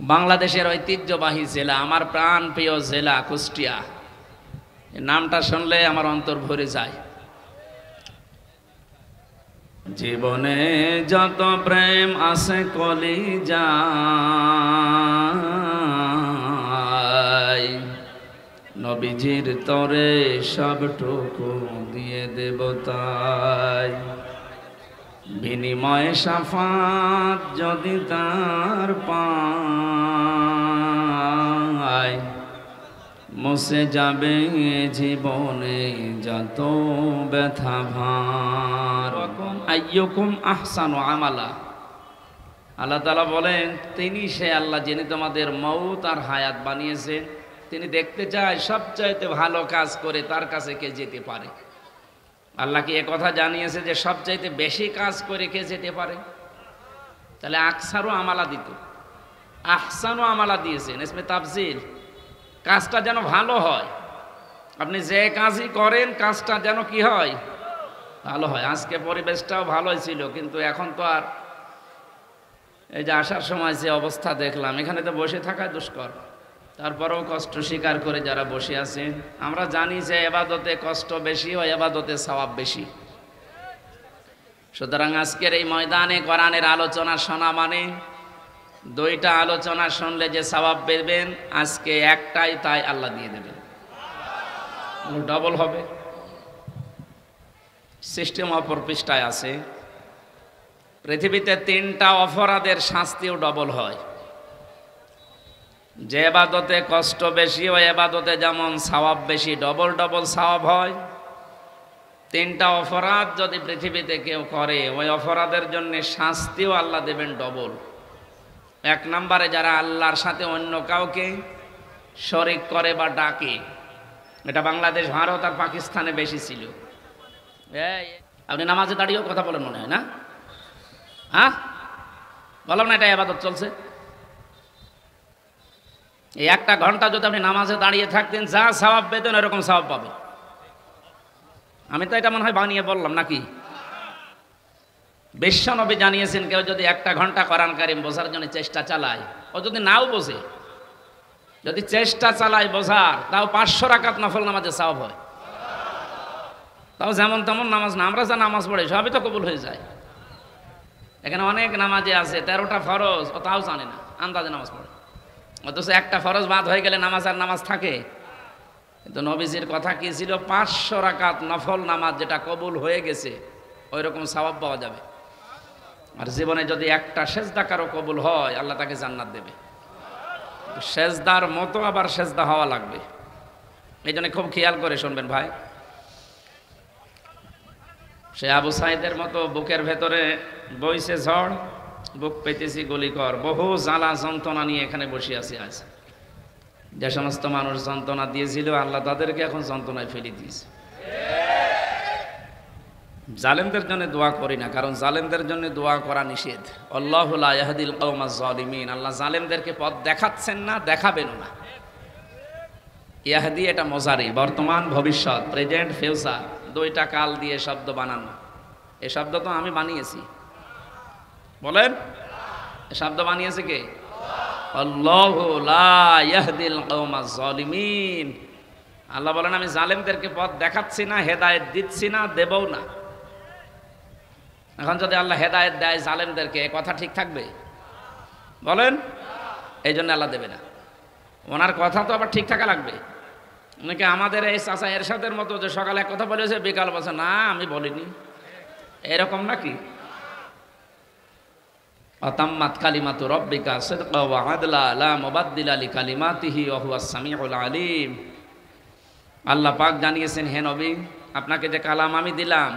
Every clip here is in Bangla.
বাংলাদেশের ঐতিহ্যবাহী জেলা, আমার প্রাণ প্রিয় জেলা কুষ্টিয়া। নামটা শুনলে আমার অন্তর ভরে যায়। জীবনে যত প্রেম আছে কলিজায়, নবীজির তরে সবটুকু দিয়ে দেব তাই। বিনিময়ে শাফাত যদি তার পায়, মুছে যাবে জীবনে যত ব্যথা ভার। আইয়ুকুম আহসানু আমালা, আল্লাহ তাআলা বলেন তিনি সে আল্লাহ যিনি তোমাদের মউত আর হায়াত বানিয়েছেন। তিনি দেখতে চায় সবচাইতে ভালো কাজ করে তার কাছে কে যেতে পারে। আল্লাহ কি কথা জানিয়েছে যে সবচাইতে বেশি কাজ করে কে যেতে পারে? তাহলে আকসারু আমালা দিত, আহসানু আমালা দিয়েছেন ইসমে তাফজিল। কাজটা যেন ভালো হয়, আপনি যে কাজই করেন কাজটা যেন কি হয়, ভালো হয়। আজকে পরিবেশটাও ভালোই ছিল, কিন্তু এখন তো আর এই যে আসার সময় যে অবস্থা দেখলাম, এখানে তো বসে থাকায় দুষ্কর। তারপরেও কষ্ট স্বীকার করে যারা বসে আছেন, আমরা জানি যে ইবাদতে কষ্ট বেশি হয়, ইবাদতে সওয়াব বেশি। সুতরাং আজকের এই ময়দানে কোরআনের আলোচনা শোনা মানে দুইটা আলোচনা শুনলে যে সওয়াব পেবেন, আজকে একটাই তাই আল্লাহ দিয়ে দেবেন, ডবল হবে। সিস্টেম অপর পৃষ্ঠায় আছে, পৃথিবীতে 3টা অপরাধের শাস্তিও ডবল হয়। যে ইবাদতে কষ্ট বেশি ওই ইবাদতে যেমন সওয়াব বেশি, ডবল ডবল সওয়াব হয়। 3টা অপরাধ যদি পৃথিবীতে কেউ করে, ওই অপরাধের জন্য শাস্তিও আল্লাহ দেবেন ডবল। 1 নম্বরে যারা আল্লাহর সাথে অন্য কাউকে শরিক করে বা ডাকে, এটা বাংলাদেশ, ভারত আর পাকিস্তানে বেশি ছিল। আপনি নামাজে দাঁড়িয়েও কথা বলেন মনে হয় না? হ্যাঁ, বললাম না এটা ইবাদত চলছে। এই 1টা ঘন্টা যদি আপনি নামাজে দাঁড়িয়ে থাকতেন, যা সওয়াব পেতেন এরকম সওয়াব পাবেন। আমি তো এটা মনে হয় বানিয়ে বললাম নাকি? বিশ্বনবী জানিয়েছেন কেউ যদি 1টা ঘন্টা কোরআন কারীম বোঝার জন্য চেষ্টা চালায়, ও যদি নাও বোঝে, যদি চেষ্টা চালায় বোঝার, তাও 500 রাকাত নফল নামাজে সওয়াব হয়। তাও যেমন তেমন নামাজ না, আমরা যা নামাজ পড়ে সবই তো কবুল হয়ে যায়। এখানে অনেক নামাজে আছে 13টা ফরজ, ও তাও জানে না, আন্দাজে নামাজ পড়ে। অথচ 1টা ফরজ বাদ হয়ে গেলে নামাজ আর নামাজ থাকে। কিন্তু নবীজির কথা কি ছিল? 500 রাকাত নফল নামাজ যেটা কবুল হয়ে গেছে ওই রকম সওয়াব পাওয়া যাবে। আর জীবনে যদি 1টা সেজদা কারো কবুল হয়, আল্লাহ তাকে জান্নাত দেবে। সেজদার মতো আবার সেজদা হওয়া লাগবে। এই জন্য খুব খেয়াল করে শুনবেন ভাই। সে আবু সাইদের মতো বুকের ভেতরে বইছে ঝড়, বুক পেতেছি গলিকর, বহু জ্বালা যন্ত্রণা নিয়ে এখানে বসে আছি। আজ যে সমস্ত মানুষ যন্ত্রণা দিয়েছিল, আল্লাহ তাদেরকে এখন যন্ত্রণায় ফেলে দিয়েছে। জালেমদের জন্য দোয়া করি না, কারণ জালেমদের জন্য দোয়া করা নিষেধ। আল্লাহু লা ইয়াহদিল কওমাজ জালিমিন, আল্লাহ জালেমদেরকে পথ দেখাচ্ছেন না, দেখাবেনও না। ইয়াহদি এটা মজারি, বর্তমান ভবিষ্যৎ, প্রেজেন্ট ফিউচার, 2টা কাল দিয়ে শব্দ বানানো। এই শব্দ তো আমি বানিয়েছি, বলেন এই শব্দ বানিয়েছে কে? আল্লাহু লা ইয়াহদিল কওমাজ জালিমিন। আল্লাহ বলেন আমি জালেমদেরকে পথ দেখাচ্ছি না, হেদায়েত দিচ্ছি না, দেবও না। এখন যদি আল্লাহ হেদায়েত দেয় জালেমদেরকে, এই কথা ঠিক থাকবে? বলেন। এই জন্য আল্লাহ দেবে না। ওনার কথা তো আবার ঠিক থাকা লাগবে। অনেকে আমাদের এই চাচা এরশাদের মতো যে সকালে এক কথা বলেছে, বিকাল বলছে না আমি বলিনি, এরকম নাকি? আতাম্মাত কালিমাতু রাব্বিকা সিদকা ওয়া আদলা লা মুবাদদিলা লিকালিমাতিহি ওয়া হুয়াস সামিউল আলিম। আল্লাহ পাক জানিয়েছেন, হে নবী, আপনাকে যে কালাম আমি দিলাম,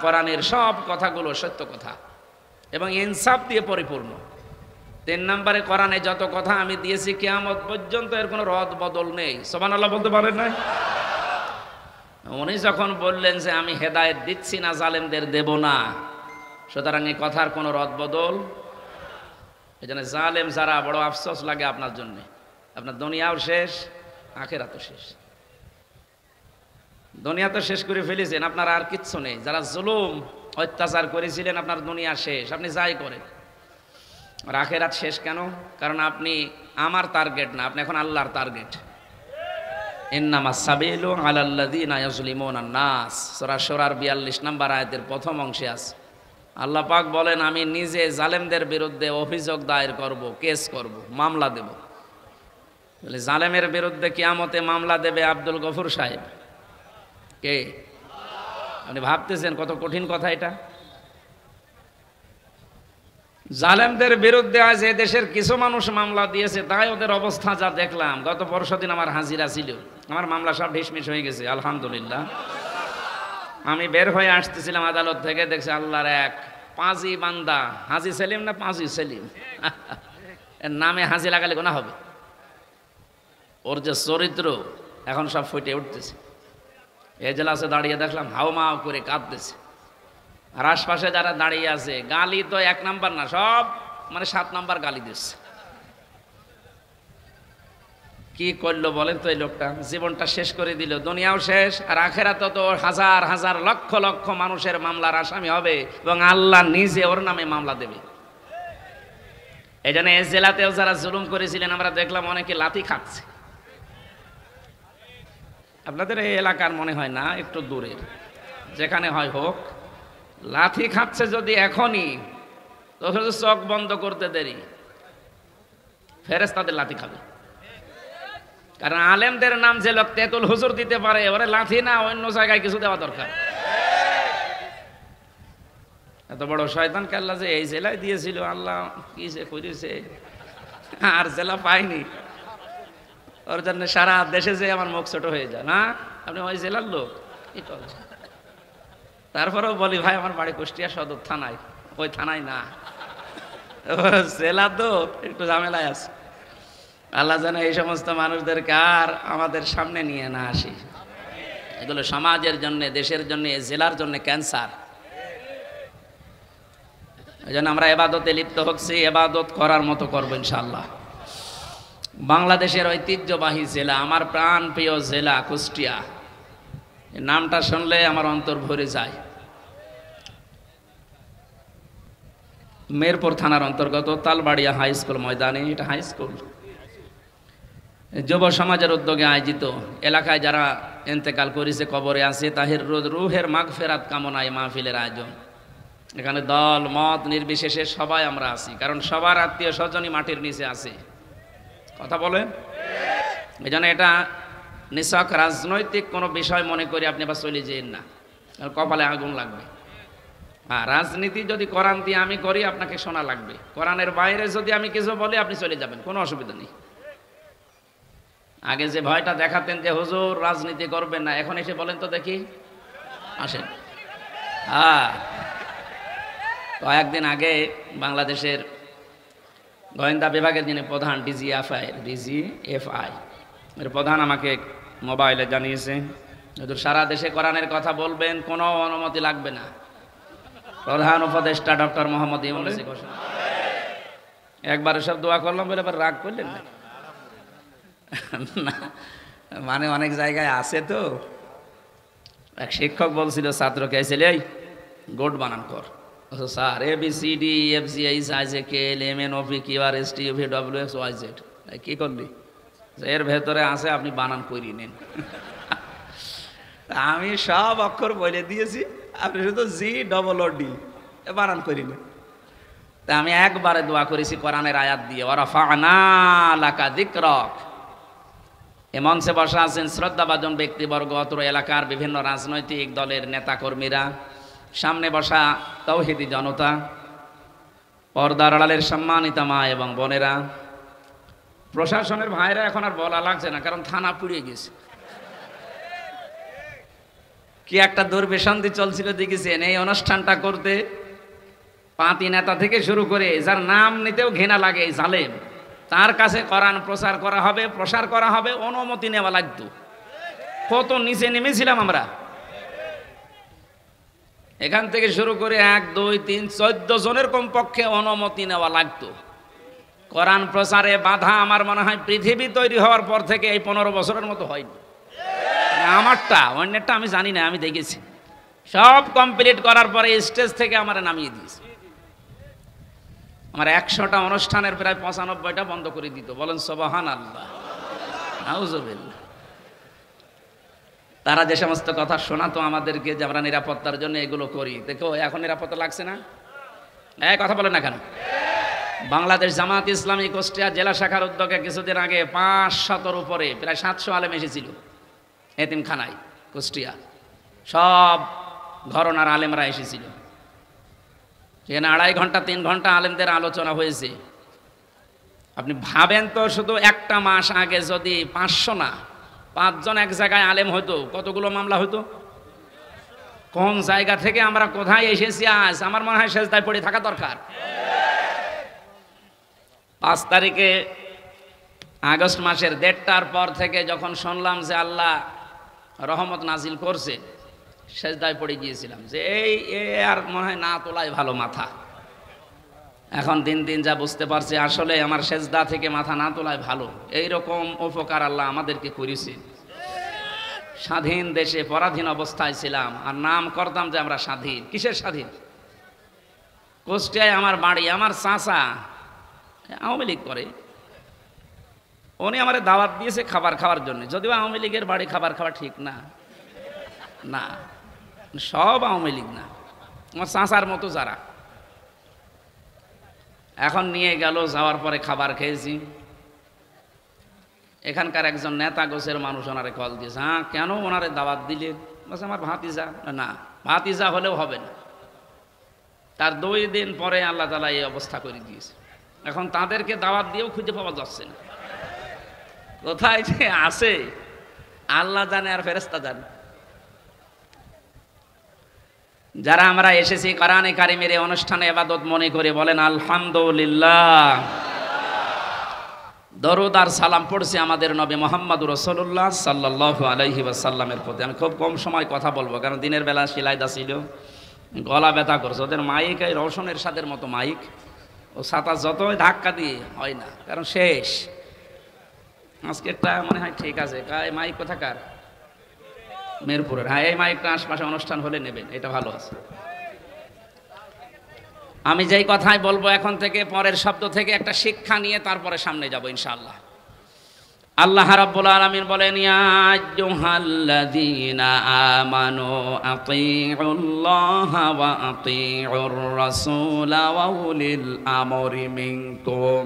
কোরআনের সব কথাগুলো সত্য কথা এবং ইনসাফ দিয়ে পরিপূর্ণ। 3 নম্বরে কোরআনে যত কথা আমি দিয়েছি কিয়ামত পর্যন্ত এর কোনো রদ বদল নেই। সুবহানাল্লাহ বলতে পারেন না? উনি যখন বললেন যে আমি হেদায়েত দিচ্ছি না, জালেমদের দেব না, সুতরাং এই কথার কোনো রদ বদল। এই জন্য জালেম যারা, বড় আফসোস লাগে আপনার জন্যে। আপনার দুনিয়াও শেষ, আখিরাতও শেষ। দুনিয়া তো শেষ করে ফেলেছেন, আপনার আর কিচ্ছু নেই। যারা জুলুম অত্যাচার করেছিলেন, আপনার দুনিয়া শেষ, আপনি যাই করেন। আর আখেরাত শেষ কেন? কারণ আপনি আমার টার্গেট না, আপনি এখন আল্লাহর টার্গেট। ইন্নামাস সাবিলু আলাল্লাযিনা ইয়াজলিমুনান নাস, সূরা শুরার 42 নম্বর আয়াতের প্রথম অংশে আছে। আল্লাহ পাক বলেন, আমি নিজে জালেমদের বিরুদ্ধে অভিযোগ দায়ের করব, কেস করব, মামলা দেব। বলে জালেমের বিরুদ্ধে কিয়ামতে মামলা দেবে আব্দুল গফুর সাহেব। কে? আপনি ভাবতেছেন কত কঠিন কথা এটা? জালেমদের বিরুদ্ধে আজ এ দেশের কিছু মানুষ মামলা দিয়েছে, তাই ওদের অবস্থা যা দেখলাম। গত পরশুদিন আমার হাজিরা ছিল, আমার মামলা সব ঢিসমিস হয়ে গেছে আলহামদুলিল্লাহ। আমি বের হয়ে আসতেছিলাম আদালত থেকে, দেখছি আল্লাহর এক পাঁজি বান্দা, হাজি সেলিম না পাঁজি সেলিম, এর নামে হাজি লাগালে গোনা হবে। ওর যে চরিত্র এখন সব ফুটে উঠতেছে। এজলাসে দাঁড়িয়ে দেখলাম হাউমাউ করে কাঁদতেছে, আর আশপাশে যারা দাঁড়িয়ে আছে গালি তো 1 নাম্বার না, সব মানে 7 নাম্বার গালি দিচ্ছে। কি করলো বলেন তো এই লোকটা? জীবনটা শেষ করে দিল, দুনিয়াও শেষ, আর আখেরাতে তো হাজার হাজার লক্ষ লক্ষ মানুষের মামলার আসামি হবে এবং আল্লাহ নিজে ওর নামে মামলা দেবে। এই জন্য এই জেলাতেও যারা জুলুম করেছিলেন আমরা দেখলাম অনেকে লাথি খাচ্ছে। আপনাদের এই এলাকার মনে হয় না, একটু দূরের, যেখানে হয় হোক, লাথি খাচ্ছে যদি এখনই, তো চোখ বন্ধ করতে দেরি, ফেরেশতাদের লাথি খাবে। কারণ আলেমদের নাম যে লোক তেতুল হুজুর দিতে পারে, ওরে লাথি না অন্য জায়গায় কিছু দেওয়া দরকার। এত বড় শয়তানকে আল্লাহ যে এই জেলায় দিয়েছিল, আল্লাহ কি যে করেছে, আর জেলা পাইনি। ওর জন্য সারা দেশে যে আমার মুখ ছোট হয়ে যায় না, আপনি ওই জেলার লোক কি করে। তারপরেও বলি ভাই আমার বাড়ি কুষ্টিয়া সদর থানায়, ওই থানায় না, জেলা তো একটু ঝামেলায় আছে। আল্লাহ যেন এই সমস্ত মানুষদেরকে আর আমাদের সামনে নিয়ে না আসি। এগুলো সমাজের জন্য, দেশের জন্য, জেলার জন্য ক্যান্সার। এই জন্য আমরা এবাদতে লিপ্ত হচ্ছি, এবাদত করার মতো করবো ইনশাআল্লাহ। বাংলাদেশের ঐতিহ্যবাহী জেলা, আমার প্রাণ প্রিয় জেলা কুষ্টিয়া, নামটা শুনলে আমার অন্তর ভরে যায়। মেরপুর থানার অন্তর্গত তালবাড়িয়া হাই স্কুল ময়দানে, এটা হাই স্কুল, যুব সমাজের উদ্যোগে আয়োজিত, এলাকায় যারা ইন্তেকাল করেছে, কবরে আছে, তাদের রুহের মাগফিরাত কামনায় মাহফিলের আয়োজন। এখানে দল মত নির্বিশেষে সবাই আমরা আছি, কারণ সবার আত্মীয় স্বজনই মাটির নিচে আছে। কথা বলেন? এই জন্য এটা নিছক রাজনৈতিক কোনো বিষয় মনে করে আপনি আবার চলে যেন না, কপালে আগুন লাগবে। হ্যাঁ, রাজনীতি যদি কোরআন দিয়ে আমি করি আপনাকে শোনা লাগবে, কোরআনের বাইরে যদি আমি কিছু বলি আপনি চলে যাবেন, কোনো অসুবিধা নেই। আগে যে ভয়টা দেখাতেন যে হুজুর রাজনীতি করবেন না, এখন এসে বলেন তো দেখি, আসেন। হ্যাঁ, কয়েকদিন আগে বাংলাদেশের গোয়েন্দা বিভাগের যিনি প্রধান ডিজিএফআই এর প্রধান আমাকে মোবাইলে জানিয়েছে, হুজুর সারা দেশে কোরআনের কথা বলবেন, কোনো অনুমতি লাগবে না। প্রধান উপদেষ্টা ডক্টর মোহাম্মদ ইউনূস ঘোষণা। একবার সব দোয়া করলাম বলে এবার রাগ করলেন না, মানে অনেক জায়গায় আছে তো। এক শিক্ষক বলছিল ছাত্রকে, এসে এই গোট বানান কর। Sir ABCD EFG HIJK LMN OP QRS T UV WX YZ, কি করলি? এর ভেতরে আছে, আপনি বানান করিয়ে নেন। আমি সব অক্ষর বলে দিয়েছি, আপনি শুধু GOOD বানান করি নেন। তা আমি একবারে দোয়া করেছি কোরআনের আয়াত দিয়ে, ওয়ারাফা'না লাকা যিকরাক। এ মঞ্চে বসা আছেন শ্রদ্ধাভাজন ব্যক্তিবর্গ, অত্র এলাকার বিভিন্ন রাজনৈতিক দলের নেতাকর্মীরা, সামনে বসা তাওহীদি জনতা, পর্দার আড়ালের সম্মানিতা মা এবং বোনেরা, প্রশাসনের ভাইরা, এখন আর বলা লাগছে না কারণ থানা পুড়িয়ে গেছে। কি একটা দুর্বিসন্ধি চলছিল দেখেছেন এই অনুষ্ঠানটা করতে। পাতি নেতা থেকে শুরু করে যার নাম নিতেও ঘৃণা লাগে, এই জালেম, তার কাছে কোরআন প্রচার করা হবে, প্রসার করা হবে, অনুমতি নেওয়া লাগতো। কত নিচে নেমেছিলাম আমরা। এখান থেকে শুরু করে 1 2 3 14 জনের কমপক্ষে অনুমতি নেওয়া লাগতো। কোরআন প্রচারে বাধা আমার মনে হয় পৃথিবী তৈরি হওয়ার পর থেকে এই 15 বছরের মতো হয়নি। আমারটা, অন্যেরটা আমি জানি না, আমি দেখেছি। সব কমপ্লিট করার পরে স্টেজ থেকে আমার নামিয়ে দিয়েছে। আমার 100টা অনুষ্ঠানের প্রায় 95টা বন্ধ করে দিত। বলেন সুবহানাল্লাহ, নাউজুবিল্লাহ। তারা যে সমস্ত কথা শোনাতো আমাদেরকে যে আমরা নিরাপত্তার জন্য এগুলো করি, দেখো এখন নিরাপত্তা লাগছে না? কথা বলেন না কেন? বাংলাদেশ জামাত ইসলামী কুষ্টিয়া জেলা শাখার উদ্যোগে কিছুদিন আগে 500-র উপরে প্রায় 700 আলেম এসেছিল এতিমখানায় কুষ্টিয়া। সব ঘরানার আলেমরা এসেছিল। সেখানে 2.5 ঘন্টা 3 ঘন্টা আলেমদের আলোচনা হয়েছে। আপনি ভাবেন তো, শুধু একটা মাস আগে যদি 500 না 5 জন এক জায়গায় আলেম হতো, কতগুলো মামলা হতো? কোন জায়গা থেকে আমরা কোথায় এসেছি আজ? আমার মনে হয় সেজদায় পড়ে থাকা দরকার। 5 তারিখে আগস্ট মাসের 1.5টার পর থেকে যখন শুনলাম যে আল্লাহ রহমত নাজিল করছে, সেজদায় পড়ে গিয়েছিলাম যে এই আর মনে হয় না তোলাই ভালো মাথা। এখন দিন দিন যা বুঝতে পারছি, আসলে আমার সেজদা থেকে মাথা না তোলাই ভালো। এইরকম উপকার আল্লাহ আমাদেরকে করেছে। স্বাধীন দেশে পরাধীন অবস্থায় ছিলাম আর নাম করতাম যে আমরা স্বাধীন। কিসের স্বাধীন? কুষ্টিয়ায় আমার বাড়ি। আমার চাচা আওয়ামী লীগ করে, উনি আমার দাওয়াত দিয়েছে খাবার খাওয়ার জন্য। যদিও আওয়ামী লীগের বাড়ি খাবার খাওয়া ঠিক না, না সব আওয়ামী লীগ না, আমার চাচার মতো যারা। এখন নিয়ে গেল, যাওয়ার পরে খাবার খেয়েছি। এখানকার একজন নেতা গোছের মানুষ ওনারে কল দিয়েছে। হ্যাঁ, কেন ওনারে দাওয়াত দিলেন? বলছে আমার ভাতিজা। না, ভাতিজা হলেও হবে না। তার 2 দিন পরে আল্লাহ তাআলা এই অবস্থা করে দিয়েছে। এখন তাদেরকে দাওয়াত দিয়েও খুঁজে পাওয়া যাচ্ছে না। কোথায় যে আছে আল্লাহ জানে আর ফেরেশতা জানে। যারা আমরা এসেছি কোরআনে কারিমের এই অনুষ্ঠানে ইবাদত মনে করে বলেন আলহামদুলিল্লাহ। দরুদ আর সালাম পড়ছি আমাদের নবী মুহাম্মদুর রাসূলুল্লাহ সাল্লাল্লাহু আলাইহি ওয়াসাল্লামের প্রতি। আমি খুব কম সময় কথা বলবো, কারণ দিনের বেলা শিলাইদা ছিল, গলা ব্যথা করছে। ওদের মাইক এই রওশনের সাদের মতো মাইক, ও ছাতা যতই ধাক্কা দিয়ে হয় না, কারণ শেষ। আজকেরটা মনে হয় ঠিক আছে। মাইক কোথাকার? মেরপুরের। হ্যাঁ, এই মাইকটা আশপাশে অনুষ্ঠান হলে নেবেন, এটা ভালো আছে। আমি যেই কথাই বলবো এখন থেকে, পরের শব্দ থেকে একটা শিক্ষা নিয়ে তারপরে সামনে যাব ইনশাআল্লাহ। আল্লাহ রাব্বুল আলামিন বলেন, ইয়া আইয়ুহাল্লাযীনা আমানু আতিউল্লাহা ওয়া আতিউর রাসূলা ওয়া উলিল আমরি মিনকুম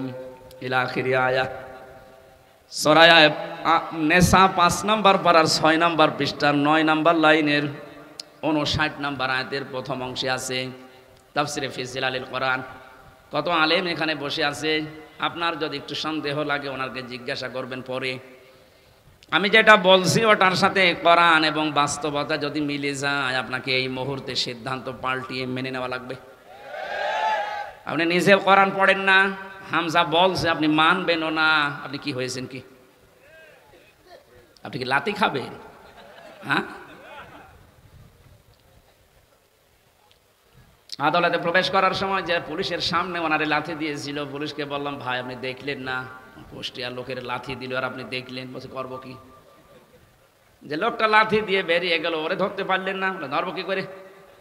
ইলা আখিরি আয়াত। সূরা নিসা 5 নম্বর পারার 6 নম্বর পৃষ্ঠার 9 নম্বর লাইনের 59 নম্বর আয়াতের প্রথম অংশে আছে তাফসিরে ফি জিলালিল কোরআন। কত আলেম এখানে বসে আছে, আপনার যদি একটু সন্দেহ লাগে ওনাকে জিজ্ঞাসা করবেন পরে। আমি যেটা বলছি ওটার সাথে কোরআন এবং বাস্তবতা যদি মিলে যায়, আপনাকে এই মুহূর্তে সিদ্ধান্ত পাল্টিয়ে মেনে নেওয়া লাগবে। আপনি নিজে কোরআন পড়েন না, হামজা বলছে, আপনি মানবেনও না। আপনি কি হয়েছেন? কি আপনি কি লাথি খাবেন? হ্যাঁ, আদালতে প্রবেশ করার সময় যে পুলিশের সামনে ওনারে লাথি দিয়েছিল, পুলিশকে বললাম, ভাই আপনি দেখলেন না কুষ্টিয়ার লোকের লাথি দিল আর আপনি দেখলেন? বলছে করবো কি? যে লোকটা লাথি দিয়ে বেরিয়ে গেল, ওরে ধরতে পারলেন না? ধরবো কি করে?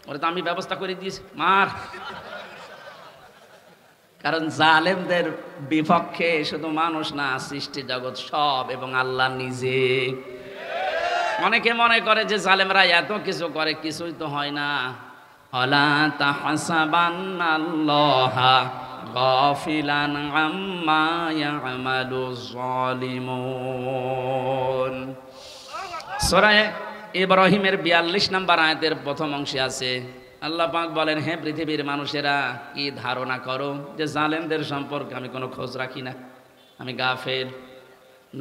ওরে তো আমি ব্যবস্থা করে দিয়েছি, মার। কারণ জালেমদের বিপক্ষে শুধু মানুষ না, সৃষ্টি জগৎ সব এবং আল্লাহ নিজে। অনেকে মনে করে যে জালেমরা এত কিছু করে, কিছুই তো হয় না। আলা তাহসাবান্নাল্লাহা গাফিলান আম্মা ইয়ামালুজ জালিমুন। সূরা ইব্রাহিমের 42 নম্বর আয়াতের প্রথম অংশে আছে, আল্লাহ পাক বলেন, হে পৃথিবীর মানুষেরা, কি ধারণা করো যে জালেমদের সম্পর্কে আমি কোনো খোঁজ রাখি না, আমি গাফেল?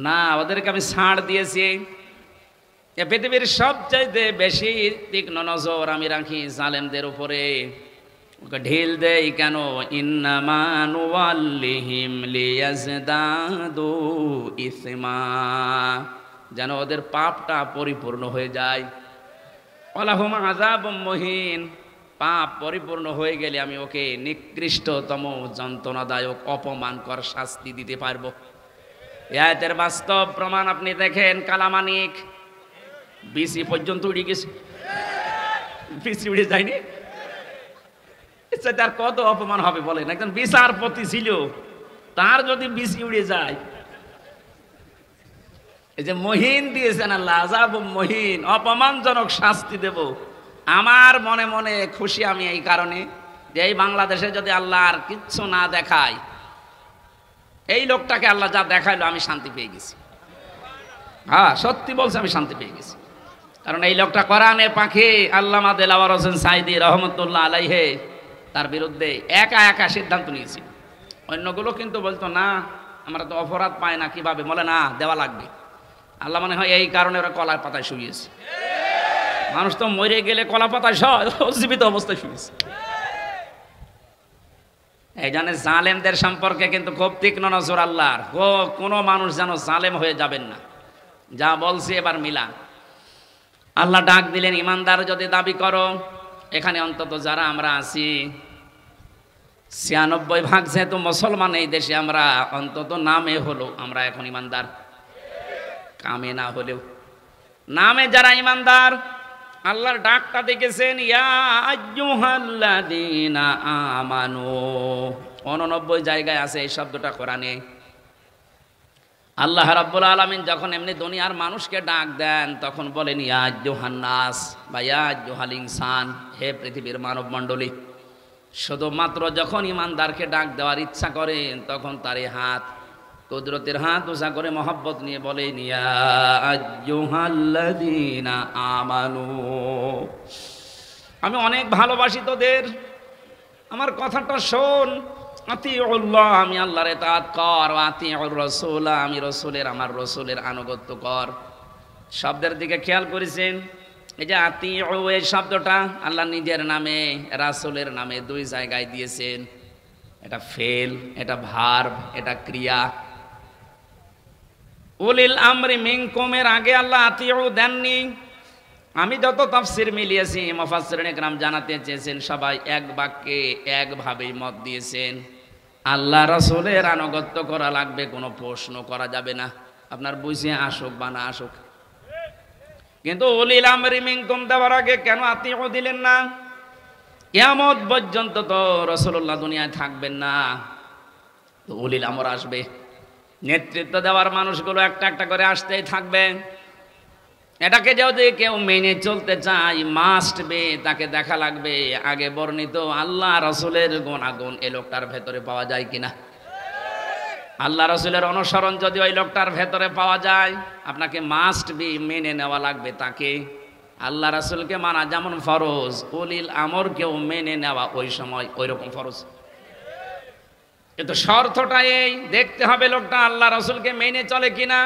না, ওদেরকে আমি ছাড় দিয়েছি। পৃথিবীর সবচাইতে বেশি তীক্ষ্ণ নজর আমি রাখি জালেমদের উপরে। ওকে ঢিল দেই কেন? ইন্নামা নুওয়াল্লিহিম লিয়াজদাদু ইসমা, যেন ওদের পাপটা পরিপূর্ণ হয়ে যায়। ওয়ালাহুম আযাবুম মুহিন, পাপ পরিপূর্ণ হয়ে গেলে আমি ওকে নিকৃষ্টতম যন্ত্রণাদায়ক অপমানকর শাস্তি দিতে পারবো। এই আয়াতের বাস্তব প্রমাণ আপনি দেখেন, কালামানিক বিসি পর্যন্ত উড়ে গেছে। বিসি উড়ে যায়নি, তার কত অপমান হবে বলেন? একজন বিচারপতি ছিল, তার যদি বিসি উড়ে যায়। এই যে মহিন দিয়েছেন আল্লাহ, আযাব মহিন, অপমানজনক শাস্তি দেব। আমার মনে মনে খুশি আমি এই কারণে যে এই বাংলাদেশে যদি আল্লাহ আর কিচ্ছু না দেখায়, এই লোকটাকে আল্লাহ যা দেখাইলো আমি শান্তি পেয়ে গেছি। হ্যাঁ, সত্যি বলছে, আমি শান্তি পেয়ে গেছি। কারণ এই লোকটা কোরআনে পাখি আল্লামা দেলাওয়ার হোসেন সাইদি রহমতুল্লাহ আলাইহে তার বিরুদ্ধে একা একা সিদ্ধান্ত নিয়েছিল। অন্যগুলো কিন্তু বলতো না, আমরা তো অপরাধ পাই না, কিভাবে? বলে না, দেওয়া লাগবে। আল্লাহ মনে হয় এই কারণে ওরা কলার পাতায় শুয়েছে। মানুষ তো মরে গেলে কলা পাতায় জীবিত অবস্থায় শুয়েছে। এই জন্য জালেমদের সম্পর্কে কিন্তু খুব তীক্ষ্ণ নজর আল্লাহর। কোনো মানুষ যেন জালেম হয়ে যাবেন না। যা বলছি এবার মিলা। আল্লাহ ডাক দিলেন, ইমানদার যদি দাবি করো, এখানে অন্তত যারা আমরা আছি ৯৬% যেহেতু মুসলমান এই দেশে, আমরা অন্তত নামে হলো আমরা এখন ইমানদার, কামে না হলেও নামে যারা ইমানদার, আল্লাহর ডাকটা দেখেছেন, ইয়া আইয়ুহাল্লাযীনা আমানু। ৮৯ জায়গায় আছে এই শব্দটা কোরআনে। আল্লাহ রাব্বুল আলামিন যখন এমনি দুনিয়ার মানুষকে ডাক দেন, তখন বলেন ইয়া আইয়ুহান নাস বা ইয়া আইয়ুহাল ইনসান, হে পৃথিবীর মানব মণ্ডলী। শুধুমাত্র যখন ইমানদারকে ডাক দেওয়ার ইচ্ছা করেন, তখন তার হাত, কুদরতের হাত উঁচা করে মহব্বত নিয়ে বলেন ইয়া আইয়ুহাল্লাযীনা আমানু। আমি অনেক ভালোবাসি তোদের, আমার কথাটা শোন। আতিউল্লাহ, আমি আল্লাহর ইতাআত কর। আতিউর রাসূল, আমি রাসূলের, আমার রাসূলের আনুগত্য কর। শব্দের দিকে খেয়াল করেছেন? এই যে আতিউ, এই শব্দটা আল্লাহ নিজের নামে, রাসূলের নামে 2 জায়গায় দিয়েছেন। এটা ফেল, এটা ভার্ব, এটা ক্রিয়া। উলিল আমরি মিনকুমের আগে আল্লাহ আতিউ দেননি। আমি যত তাফসীর মিলিয়েছি, মুফাসসিরিন ইকরাম জানাতে চেয়েছেন, সবাই এক বাক্যে একভাবেই মত দিয়েছেন, আল্লাহ রাসূলের আনুগত্য করা লাগবে, কোনো প্রশ্ন করা যাবে না, আপনার বুঝে আসুক বা না আসুক। কিন্তু উলিল আমরি মিনকুম দেওয়ার আগে কেন আতিউ দিলেন না? কিয়ামত পর্যন্ত তো রাসূলুল্লাহ দুনিয়ায় থাকবেন না, তো উলিল আমর আসবে। নেতৃত্ব দেওয়ার মানুষগুলো একটা একটা করে আসতেই থাকবে। এটাকে যদি কেউ মেনে চলতে চায়, মাস্ট বে, তাকে দেখা লাগবে আগে বর্ণিত আল্লাহ রাসূলের গুণাগুণ এই লোকটার ভেতরে পাওয়া যায় কিনা। আল্লাহ রাসূলের অনুসরণ যদি ওই লোকটার ভেতরে পাওয়া যায়, আপনাকে মাস্ট বি মেনে নেওয়া লাগবে তাকে। আল্লাহ রাসূলকে মানা যেমন ফরজ, উলিল আমরকেও মেনে নেওয়া ওই সময় ওই রকম ফরজ। কিন্তু শর্তটা এই, দেখতে হবে লোকটা আল্লাহ রাসূলকে মেনে চলে কিনা।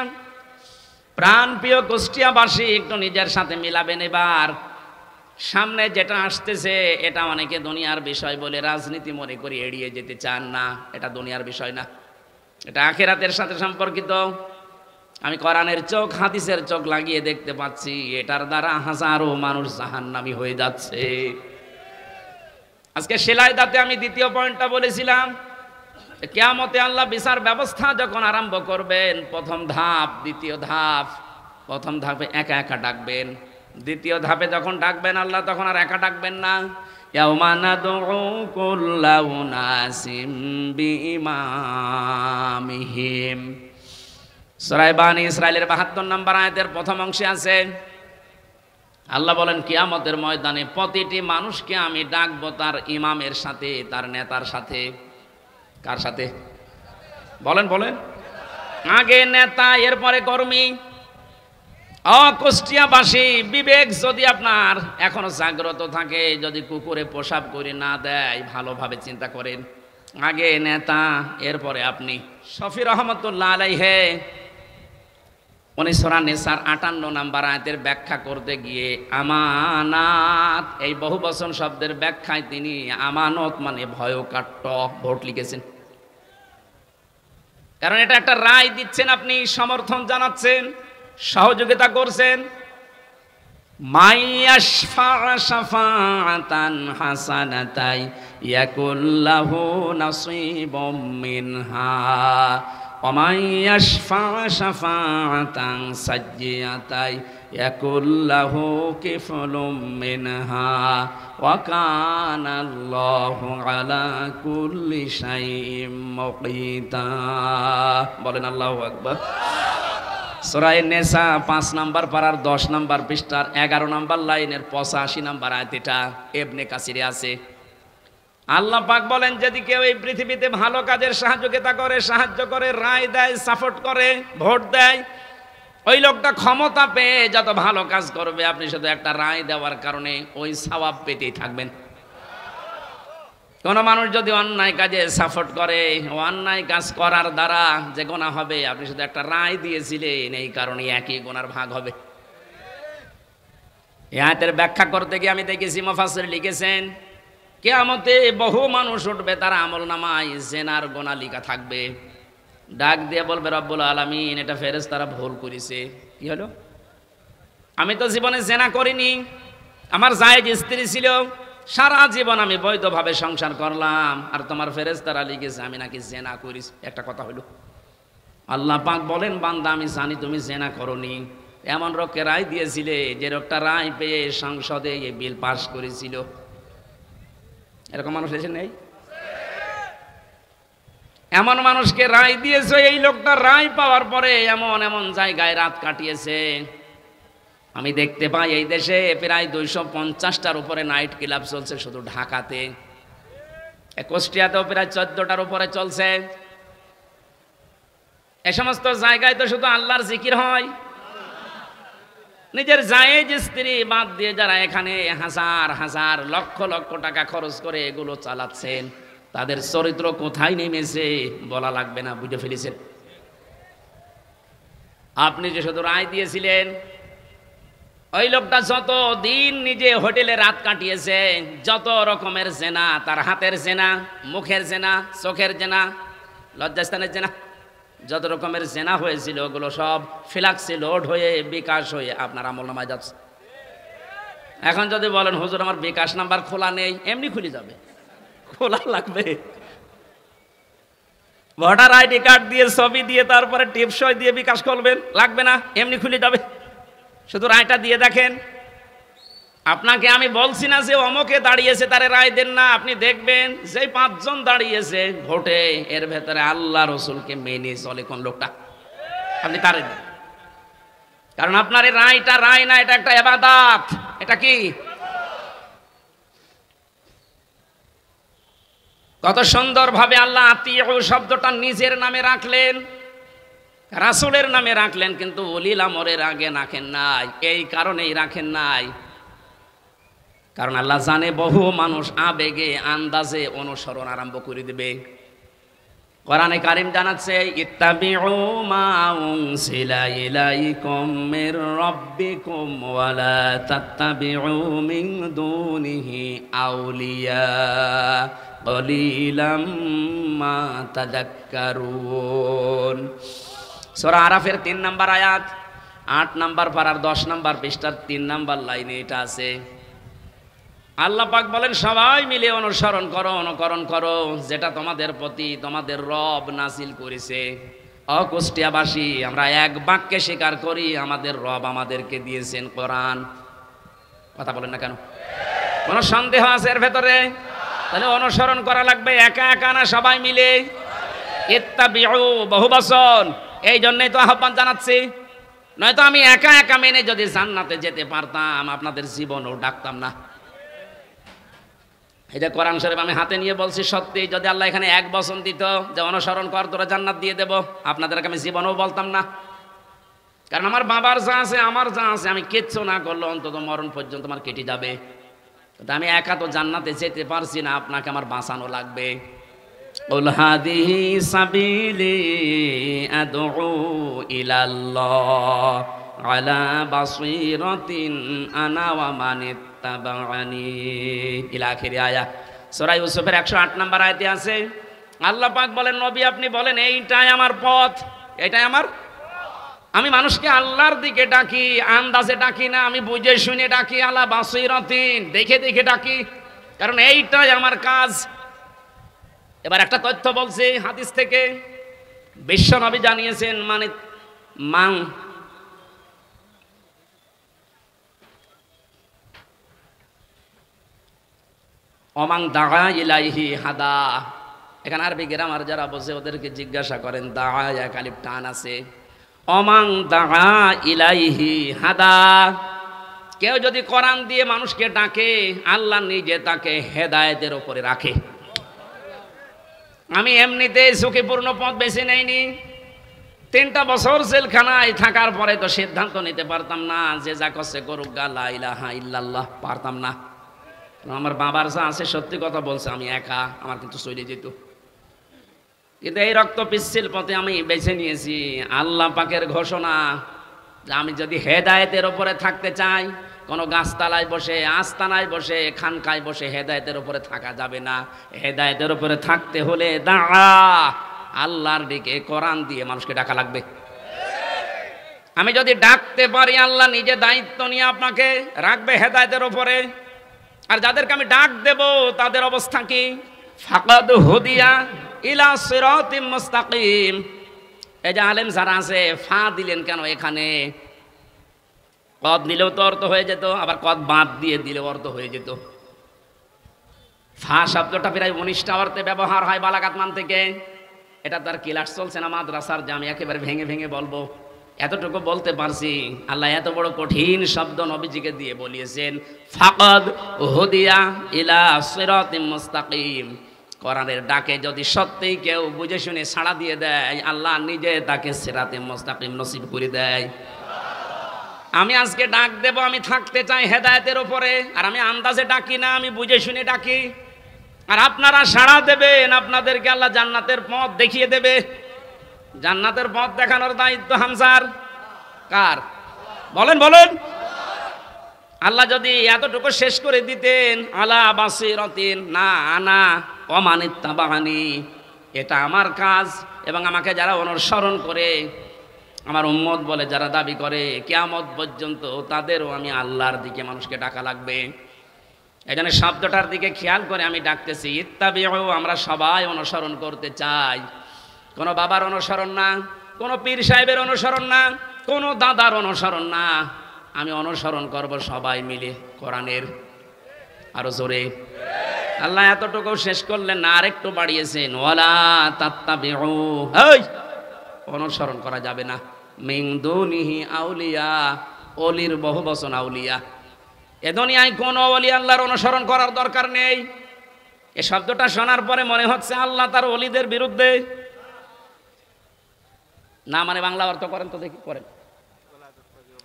প্রাণ প্রিয় কুষ্টিয়াবাসী, একটু নিজের সাথে মিলাবেন। এবার সামনে যেটা আসতেছে, এটা অনেকে দুনিয়ার বিষয় বলে রাজনীতি মনে করে এড়িয়ে যেতে চান না। এটা দুনিয়ার বিষয় না, এটা আখিরাতের সাথে সম্পর্কিত। আমি কোরআনের চোখ, হাদিসের চোখ লাগিয়ে দেখতে পাচ্ছি, এটার দ্বারা হাজারো মানুষ জাহান্নামী হয়ে যাচ্ছে। আজকে সেলাইদাতে আমি দ্বিতীয় পয়েন্টটা বলেছিলাম, কিয়ামতে আল্লাহ বিচার ব্যবস্থা যখন আরম্ভ করবেন, প্রথম ধাপ, দ্বিতীয় ধাপ। প্রথম ধাপে একা একা ডাকবেন, দ্বিতীয় ধাপে যখন ডাকবেন আল্লাহ, তখন আর একা ডাকবেন না। ইয়াউমা নাদউ কুল্লা উনাসিম বিইমামিহিম। সূরা বানী ইসরাঈলের ৭২ নম্বর আয়াতের প্রথম অংশে আছে, আল্লাহ বলেন কিয়ামতের ময়দানে প্রতিটি মানুষকে আমি ডাকবো তার ইমামের সাথে, তার নেতার সাথে। কার সাথে? বলেন বলেন। আগে নেতা, এরপরে কর্মী। কুষ্টিয়াবাসী, বিবেক যদি আপনার এখনো জাগ্রত থাকে, যদি কুকুরে প্রসাব করে না দেয়, ভালোভাবে চিন্তা করেন। আগে নেতা, এরপরে আপনি। শফি রহমতুল্লাহ আলাইহে উনি সূরা নিসার ৫৮ নম্বর আয়াতের ব্যাখ্যা করতে গিয়ে আমানাত, এই বহুবচন শব্দের ব্যাখ্যায় তিনি আমানত মানে ভয়কাট্য ভোট লিখেছেন। কারণ এটা একটা রায় দিচ্ছেন, আপনি সমর্থন জানাচ্ছেন, সহযোগিতা করছেন। মাইয়াশফা শাফাআতান হাসানাতাই ইয়াকুল্লাহু নাসীবুম মিনহা ওমাই ইয়াশফা শাফাআতান সাজ্জিয়াতাই ইয়াকুল্লাহু কিফলুম মিনহা ওয়া কানাল্লাহু আলা কুল্লি শাইইন মুকিতা। বলেন আল্লাহু আকবার। সূরা নিসা 5 নাম্বার পারার 10 নাম্বার পৃষ্ঠার 11 নাম্বার লাইনের 85 নাম্বার আয়াত, এটা ইবনে কাসিরে আছে। আল্লাহ পাক বলেন, যদি কেউ এই পৃথিবীতে ভালো কাজের সাহায্য করে, রায় দেয়, সাপোর্ট করে, ভোট দেয়, ওই লোকটা ক্ষমতা পেয়ে যত ভালো কাজ করবে, আপনি শুধু একটা রায় দেওয়ার কারণে ওই সওয়াব পেতেই থাকবেন। কোন মানুষ যদি অন্যায় কাজে সাপোর্ট করে, অন্যায় কাজ করার দ্বারা যে গুনাহ হবে, আপনি শুধু একটা রায় দিয়েছিলেন, এই কারণে একই গুনার ভাগ হবে। এই আয়াতের ব্যাখ্যা করতে গিয়ে আমি দেখেছি মুফাসসির লিখেছেন, কিয়ামতে বহু মানুষ উঠবে, তারা আমলনামায় জিনার গুনাহ লেখা থাকবে। ডাক দিয়ে বলবে, রব্বুল আলামিন, এটা ফেরেশতারা ভুল করেছে। কি হলো? আমি তো জীবনে জিনা করিনি, আমার জায়েজ স্ত্রী ছিল, সারা জীবন আমি বৈধভাবে সংসার করলাম, আর তোমার ফেরেশতারা লিখেছে আমি নাকি জিনা করেছি। একটা কথা হলো। আল্লাহ পাক বলেন, বান্দা আমি জানি তুমি জিনা করনি। এমন লোককে রায় দিয়েছিলে যে লোকটা রায় পেয়ে সংসদে এই বিল পাস করেছিল। এরকম মানুষ এসে নেই? এমন মানুষকে রায় দিয়েছে, এই লোকটা রায় পাওয়ার পরে এমন এমন জায়গায় রাত কাটিয়েছে। আমি দেখতে পাই এই দেশে প্রায় 250টার উপরে নাইট ক্লাব চলছে শুধু ঢাকাতে। কুষ্টিয়াতেও প্রায় 14টার উপরে চলছে। এ সমস্ত জায়গায় তো শুধু আল্লাহর জিকির হয়। নিজের জায়েজ স্ত্রী বাদ দিয়ে যারা এখানে হাজার হাজার লক্ষ লক্ষ টাকা খরচ করে এগুলো চালাচ্ছেন, তাদের চরিত্র কোথায় নেমেছে বলা লাগবে না, বুঝে ফেলেছেন। আপনি যে শুধু রায় দিয়েছিলেন, ওই লোকটা যত দিন নিজে হোটেলে রাত কাটিয়েছে, যত রকমের জেনা, তার হাতের জেনা, মুখের জেনা, চোখের জেনা, লজ্জাস্থানের জেনা, যত রকমের জেনা হয়েছিল ওগুলো সব ফ্ল্যাক্সে লোড হয়ে বিকাশ হয়ে আপনার আমলনামায় যাচ্ছে। এখন যদি বলেন, হুজুর আমার বিকাশ নাম্বার খোলা নেই, এমনি খুলে যাবে। খোলা লাগবে? ভোটার আইডি কার্ড দিয়ে, ছবি দিয়ে, তারপরে টিপসই দিয়ে বিকাশ করবেন? লাগবে না, এমনি খুলে যাবে। শুধু রায়টা দিয়ে দেখেন। আপনাকে আমি বলছি না যে অমকে দাঁড়িয়েছে তারে রায় দেন না, আপনি দেখবেন যে 5 জন দাঁড়িয়েছে ভোটে, এর ভেতরে আল্লাহ রসুলকে মেনে চলে কোন লোকটা, আপনি তারে দেন। কারণ আপনার এই রায়টা রায় না, এটা একটা ইবাদত। এটা কি? কত সুন্দরভাবে আল্লাহ আতিউ শব্দটা নিজের নামে রাখলেন, রাসূলের নামে রাখলেন, কিন্তু উলিল আমরের আগে রাখেন নাই। এই কারণেই রাখেন নাই, কারণ আল্লাহ জানে বহু মানুষ আবেগে আন্দাজে অনুসরণ আরম্ভ করে দেবে। কোরআনে কারীম জানাচ্ছে, ইত্তাবিউ মা উনসিলা ইলাইকুম মির রাব্বিকুম ওয়া লা তাত্তাবিউ মিন দুনিহি আউলিয়া কলিলাম মা তাযাক্কারুন। সূরা আরাফের 3 নাম্বার আয়াত, 8 নাম্বার পারার 10 নাম্বার পৃষ্ঠার 3 নাম্বার লাইনে এটা আছে। আল্লাহ পাক বলেন, সবাই মিলে অনুসরণ করো, অনুকরণ করো যেটা তোমাদের প্রতি তোমাদের রব নাজিল করেছে। কুষ্টিয়াবাসী আমরা এক বাক্যে স্বীকার করি, আমাদের রব আমাদেরকে দিয়েছেন কোরআন। কথা বলেন না কেন? কোনো সন্দেহ আছে এর ভেতরে? তাহলে অনুসরণ করা লাগবে একা একা না, সবাই মিলে। ইত্তাবিউ বহুবচন, এই জন্যই তো আহ্বান জানাচ্ছি। নয়তো আমি একা একা মেনে যদি জান্নাতে যেতে পারতাম, আপনাদের জীবনও ডাকতাম না। এটা কোরআন শরীফ আমি হাতে নিয়ে বলছি। সত্যি যদি আল্লাহ এখানে 1 বচন দিত যে অনুসরণ কর, তোরা জান্নাত দিয়ে দেব, আপনাদেরকে আমি জীবনও বলতাম না। কারণ আমার বাবার যা আছে, আমার যা আছে, আমি কিচ্ছু না করলে অন্তত মরণ পর্যন্ত আমার কেটে যাবে। কিন্তু আমি একা তো জান্নাতে যেতে পারছি না, আপনাকে আমার বাঁচানো লাগবে। কুল হাদিহি সাবিলি আদউ ইলাল্লাহ আলা বাসীরাতিন আনা ওয়া মানিত তাবানি ইলা আখির আয়াত। সূরা ইউসুফের 108 নম্বর আয়াতে আছে, আল্লাহ পাক বলেন, নবী আপনি বলেন এইটাই আমার পথ, এটাই আমার। আমি মানুষকে আল্লাহর দিকে ডাকি, আন্দাজে ডাকি না, আমি বুঝে শুনে ডাকি, আলা বাসীরাতিন, দেখে দেখে ডাকি, কারণ এইটাই আমার কাজ। এবার একটা তথ্য বলছি হাদিস থেকে, বিশ্বনবী জানিয়েছেন মানে মাং অমাং দাগা ইলাইহি হাদা। এখানে আরবি গ্রামার যারা বসে ওদেরকে জিজ্ঞাসা করেন, দাগা এক আলিফ টান আছে। অমাং দাগা ইলাইহি হাদা, কেউ যদি কোরআন দিয়ে মানুষকে ডাকে আল্লাহ নিজে তাকে হেদায়েতের উপরে রাখে। আমি এমনিতে ঝুঁকিপূর্ণ পথ বেছে নেইনি। 3টা বছর জেলখানায় থাকার পরে তো সিদ্ধান্ত নিতে পারতাম না যে যা করছে করুক গা, লা ইলাহা ইল্লাল্লাহ, পারতাম না। আমার বাবার যা আছে সত্যি কথা বলছে, আমি একা, আমার কিন্তু চলে যেত। কিন্তু এই রক্ত পিচ্ছিল পথে আমি বেছে নিয়েছি। আল্লাহ পাকের ঘোষণা যে আমি যদি হেদায়েতের উপরে থাকতে চাই, কোনো গাছতলায় বসে, আস্তানায় বসে, খানকায় বসে হেদায়েতের উপরে থাকা যাবে না। হেদায়েতের উপরে থাকতে হলে আল্লাহর দিকে কোরআন দিয়ে মানুষকে ডাকা লাগবে। আমি যদি ডাকতে পারি, আল্লাহ নিজে দায়িত্ব নিয়ে আপনাকে রাখবে হেদায়েতের উপরে। আর যাদেরকে আমি ডাক দেব তাদের অবস্থা কি? ফাকাদ হুদিয়া ইলা সিরাতিম মুস্তাকিম। এই যে আলেম যারা আছে, ফা দিলেন কেন এখানে? কদ দিলেও তো অর্থ হয়ে যেত, আবার কদ বাদ দিয়ে দিলেও অর্থ হয়ে যেত। ফা শব্দটা প্রায় 19টা অর্থে ব্যবহার হয় বালাগাত মান থেকে। এটা তার ক্লাস চলছে না মাদ্রাসার, যে আমি একেবারে ভেঙে ভেঙে বলবো। এতটুকু বলতে পারছি, আল্লাহ এত বড় কঠিন শব্দ নবীজিকে দিয়ে বলিয়েছেন, ফাকাদ হুদিয়া ইলা সিরাতিম মুস্তাকিম। কোরআনের ডাকে যদি সত্যিই কেউ বুঝে শুনে সাড়া দিয়ে দেয়, আল্লাহ নিজে তাকে সিরাতে মুস্তাকিম নসিব করে দেয়। আমি আজকে ডাক দেব, আমি থাকতে চাই হেদায়েতের উপরে। আর আমি আন্দাজে ডাকি না, আমি বুঝে শুনে ডাকি। আর আপনারা সাড়া দেবেন, আপনাদেরকে আল্লাহ জান্নাতের পথ দেখিয়ে দেবে। জান্নাতের পথ দেখানোর দায়িত্ব হামজার কার? বলেন বলেন। আল্লাহ যদি এতটুকু শেষ করে দিতেন, আলা বাসিরাতিন, না আনা ওমানিত্তাবানি, এটা আমার কাজ, এবং আমাকে যারা অনুসরণ করে, আমার উম্মত বলে যারা দাবি করে, কিয়ামত পর্যন্ত তাদেরও আমি আল্লাহর দিকে মানুষকে ডাকা লাগবে। এই জন্য শব্দটার দিকে খেয়াল করে আমি ডাকতেছি, ইত্তাবিউ, আমরা সবাই অনুসরণ করতে চাই। কোনো বাবার অনুসরণ না, কোনো পীর সাহেবের অনুসরণ না, কোনো দাদার অনুসরণ না। আমি অনুসরণ করব সবাই মিলে কোরআনের। আরো জোরে। আল্লাহ এতটুকু শেষ করলেন না, আরেকটু বাড়িয়েছেন, ওয়ালা তাত্তাবিউ, এই অনুসরণ করা যাবে না, মিন দুনিহি আউলিয়া, ওলির বহু বচন আউলিয়া। এ দুনিয়ায় কোনো ওলি আল্লাহর অনুসরণ করার দরকার নেই। এই শব্দটা শোনার পরে মনে হচ্ছে আল্লাহ তার ওলিদের বিরুদ্ধে। না মানে বাংলা অর্থ করেন তো দেখি, করেন।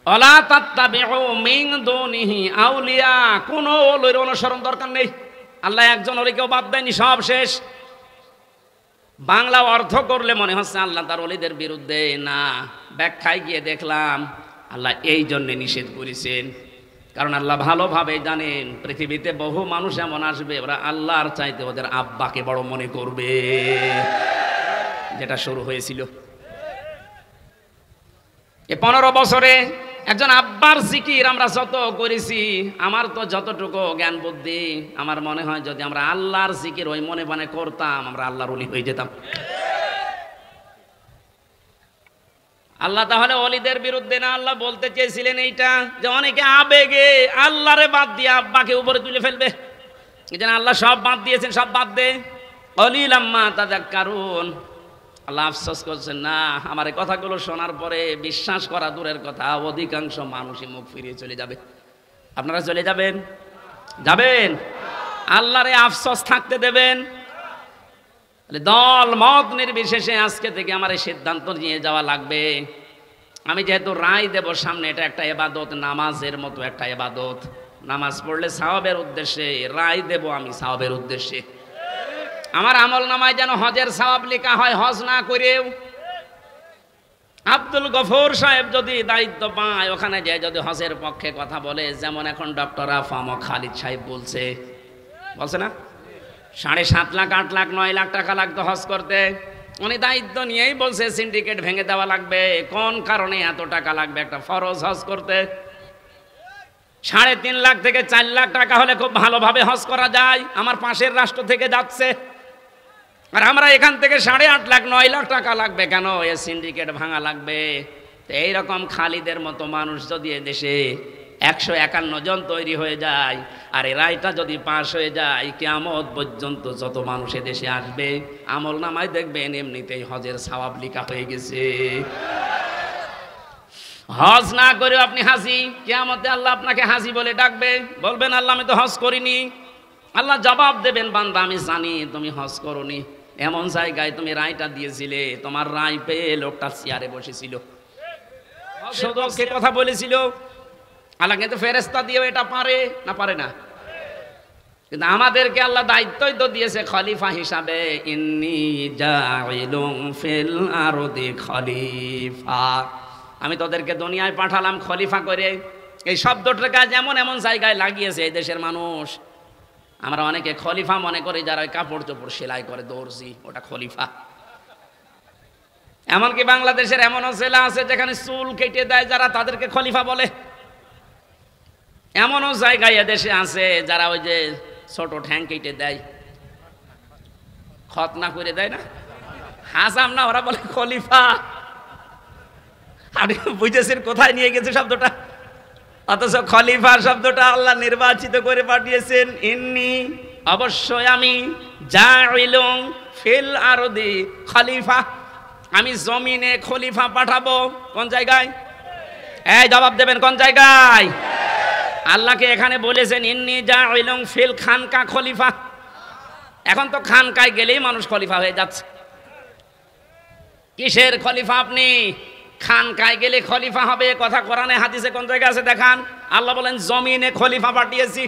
ওয়ালা তাত্তাবিউ মিন দুনিহি আউলিয়া, কোনো ওলির অনুসরণ দরকার নেই। আল্লাহ একজন ওলিকেও বাদ দেয়নি, সব শেষ। বাংলা অর্থ করলে মনে হচ্ছে আল্লাহ তার ওলিদের বিরুদ্ধে। না, ব্যাখ্যায় গিয়ে দেখলাম আল্লাহ এই জন্যে নিষেধ করেছেন, কারণ আল্লাহ ভালোভাবে জানেন পৃথিবীতে বহু মানুষ এমন আসবে, ওরা আল্লাহর চাইতে ওদের আব্বাকে বড় মনে করবে, যেটা শুরু হয়েছিল। এই 15 বছরে একজন আব্বার জিকির আমরা যত করেছি, আমার তো যতটুকু জ্ঞান বুদ্ধি, আমার মনে হয় যদি আমরা আল্লাহর জিকির ওই মনে মনে করতাম, আমরা আল্লাহর ওলি হয়ে যেতাম। আল্লাহ তাহলে ওলিদের বিরুদ্ধে না, আল্লাহ বলতে চেয়েছিলেন এইটা যে অনেকে আবেগে আল্লাহরে বাদ দিয়ে আব্বাকে উপরে তুলে ফেলবে। এই জন্য আল্লাহ সব বাদ দিয়েছেন, সব বাদ দে, কলিলাম মা তাযাক্কারুন। আল্লাহ আফসোস করছেন, না আমার এই কথাগুলো শোনার পরে বিশ্বাস করা দূরের কথা, অধিকাংশ মানুষই মুখ ফিরিয়ে চলে যাবে। আপনারা চলে যাবেন? যাবেন? আল্লাহরে আফসোস থাকতে দেবেন? দল মত নির্বিশেষে আজকে থেকে আমার এই সিদ্ধান্ত নিয়ে যাওয়া লাগবে। আমি যেহেতু রায় দেব সামনে, এটা একটা ইবাদত, নামাজের মতো একটা ইবাদত। নামাজ পড়লে সওয়াবের উদ্দেশ্যে, রায় দেব আমি সওয়াবের উদ্দেশ্যে। আমার আমল নামায় যেন হজের সওয়াব লেখা হয়, হজ না করেও। আব্দুল গফুর সাহেব যদি দায়িত্ব পায়, ওখানে যে যদি হজের পক্ষে কথা বলে, যেমন এখন ডক্টর আফাম খালিদ সাহেব বলছে না, 7.5 লাখ 8 লাখ 9 লাখ টাকা লাগতো হজ করতে। উনি দায়িত্ব নিয়েই বলছে সিন্ডিকেট ভেঙে দেওয়া লাগবে। কোন কারণে এত টাকা লাগবে একটা ফরজ হজ করতে? 3.5 লাখ থেকে 4 লাখ টাকা হলে খুব ভালোভাবে হজ করা যায়। আমার পাশের রাষ্ট্র থেকে যাচ্ছে, আর আমরা এখান থেকে 8.5 লাখ 9 লাখ টাকা লাগবে কেন? এ সিন্ডিকেট ভাঙা লাগবে। তো এইরকম খালিদের মতো মানুষ যদি এদেশে 151 জন তৈরি হয়ে যায়, আর এই রায়টা যদি পাশ হয়ে যায়, কিয়ামত পর্যন্ত যত মানুষ এদেশে আসবে আমল নামায় দেখবেন এমনিতেই হজের সওয়াব লেখা হয়ে গেছে। হজ না করে আপনি হাজি, কিয়ামতে আল্লাহ আপনাকে হাজি বলে ডাকবে, বলবেন আল্লাহ আমি তো হজ করিনি। আল্লাহ জবাব দেবেন বান্দা আমি জানি তুমি হজ করনি, এমন জায়গায় তুমি রায়টা দিয়েছিলে, তোমার রায় পেয়ে লোকটা চেয়ারে বসেছিল, শুধু কে কথা বলেছিল। আল্লাহ কিন্তু ফেরেশতা দিয়েও এটা পারে না? পারে না। কিন্তু আমাদেরকে আল্লাহ দায়িত্বই তো দিয়েছে খলিফা হিসাবে, ইন্নী জাইলুম ফিল আরদি খলিফা, আমি তোদেরকে দুনিয়ায় পাঠালাম খলিফা করে। এই শব্দটাকে যেমন এমন জায়গায় লাগিয়েছে এই দেশের মানুষ। আমরা অনেকে খলিফা মনে করি যারা কাপড় চোপড় সেলাই করে, দর্জি, ওটা খলিফা। এমনকি বাংলাদেশের এমনও জেলা আছে যেখানে চুল কেটে দেয় যারা, তাদেরকে খলিফা বলে। এমনও জায়গায় এদেশে আছে যারা ওই যে ছোট ঠ্যাং কেটে দেয়, খতনা করে দেয় না, হাসাম না, ওরা বলে খলিফা। আপনি বুঝেছেন কোথায় নিয়ে গেছে শব্দটা? অথচ খলিফা শব্দটা আল্লাহ নির্বাচিত করে পাঠিয়েছেন। ইন্নী, অবশ্যই আমি, জাইলুম ফিল আরদি খলিফা, আমি জমিনে খলিফা পাঠাবো। কোন জায়গায়? এই জবাব দেবেন, কোন জায়গায়? আল্লাহকে এখানে বলেছেন ইন্নী জাইলুম ফিল খানকা খলিফা। এখন তো খানকায় গেলেই মানুষ খলিফা হয়ে যাচ্ছে। কিসের খলিফা আপনি? খানকায় গেলে খলিফা হবে কথা কোরআনে হাদিসে কোন জায়গায় আছে দেখান? আল্লাহ বলেন জমিনে খলিফা পাঠিয়েছি।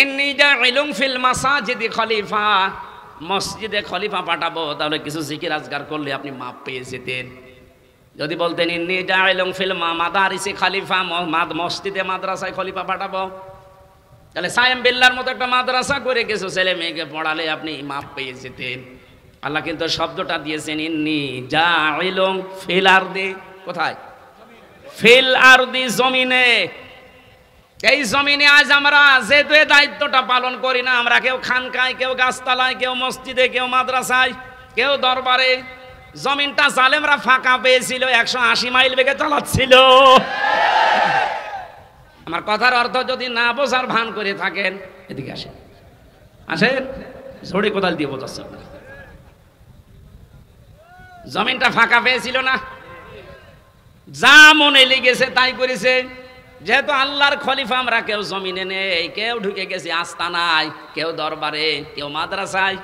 ইন্নী জাইলুম ফিল মাসাজিদি খলিফা, মসজিদে খলিফা পাঠাবো। তাহলে কিছু জিকির আজগার করলে আপনি মাপ পেয়ে যেতেন। যদি বলতেন ইন্নী জাইলুম ফিল মাদারিসি খলিফা, মসজিদে মাদ্রাসায় খলিফা পাঠাবো, তাহলে সায়েম বিল্লাহর মতো একটা মাদ্রাসা করে কিছু ছেলে মেয়েকে পড়ালে আপনি মাপ পেয়ে যেতেন। আল্লাহ কিন্তু শব্দটা দিয়েছেন ইন্নী জাইলুম ফিল আরদি। কোথায়? ফিল আরদি, জমিনে। এই জমিনে আজ আমরা যেহেতু এই দায়িত্বটা পালন করি না, আমরা কেউ খানকায়, কেউ গাছতলায়, কেউ মসজিদে, কেউ মাদ্রাসায়, কেউ দরবারে, জমিনটা জালেমরা ফাঁকা পেয়েছিল, 180 মাইল বেগে চালাচ্ছিল। আমার কথার অর্থ যদি না বোঝার ভান করে থাকেন, এদিকে আসেন, আসেন, ঝড়ে কোদাল দিয়ে বোঝাচ্ছে আপনার। জমিনটা ফাঁকা পেয়েছিল না, যা মনে লেগেছে তাই করেছে। যেহেতু আল্লাহর খলিফা আমরা, কেউ জমিনে নেই, কেউ ঢুকে গেছি আস্তানায়, কেউ দরবারে, কেউ মাদ্রাসায়,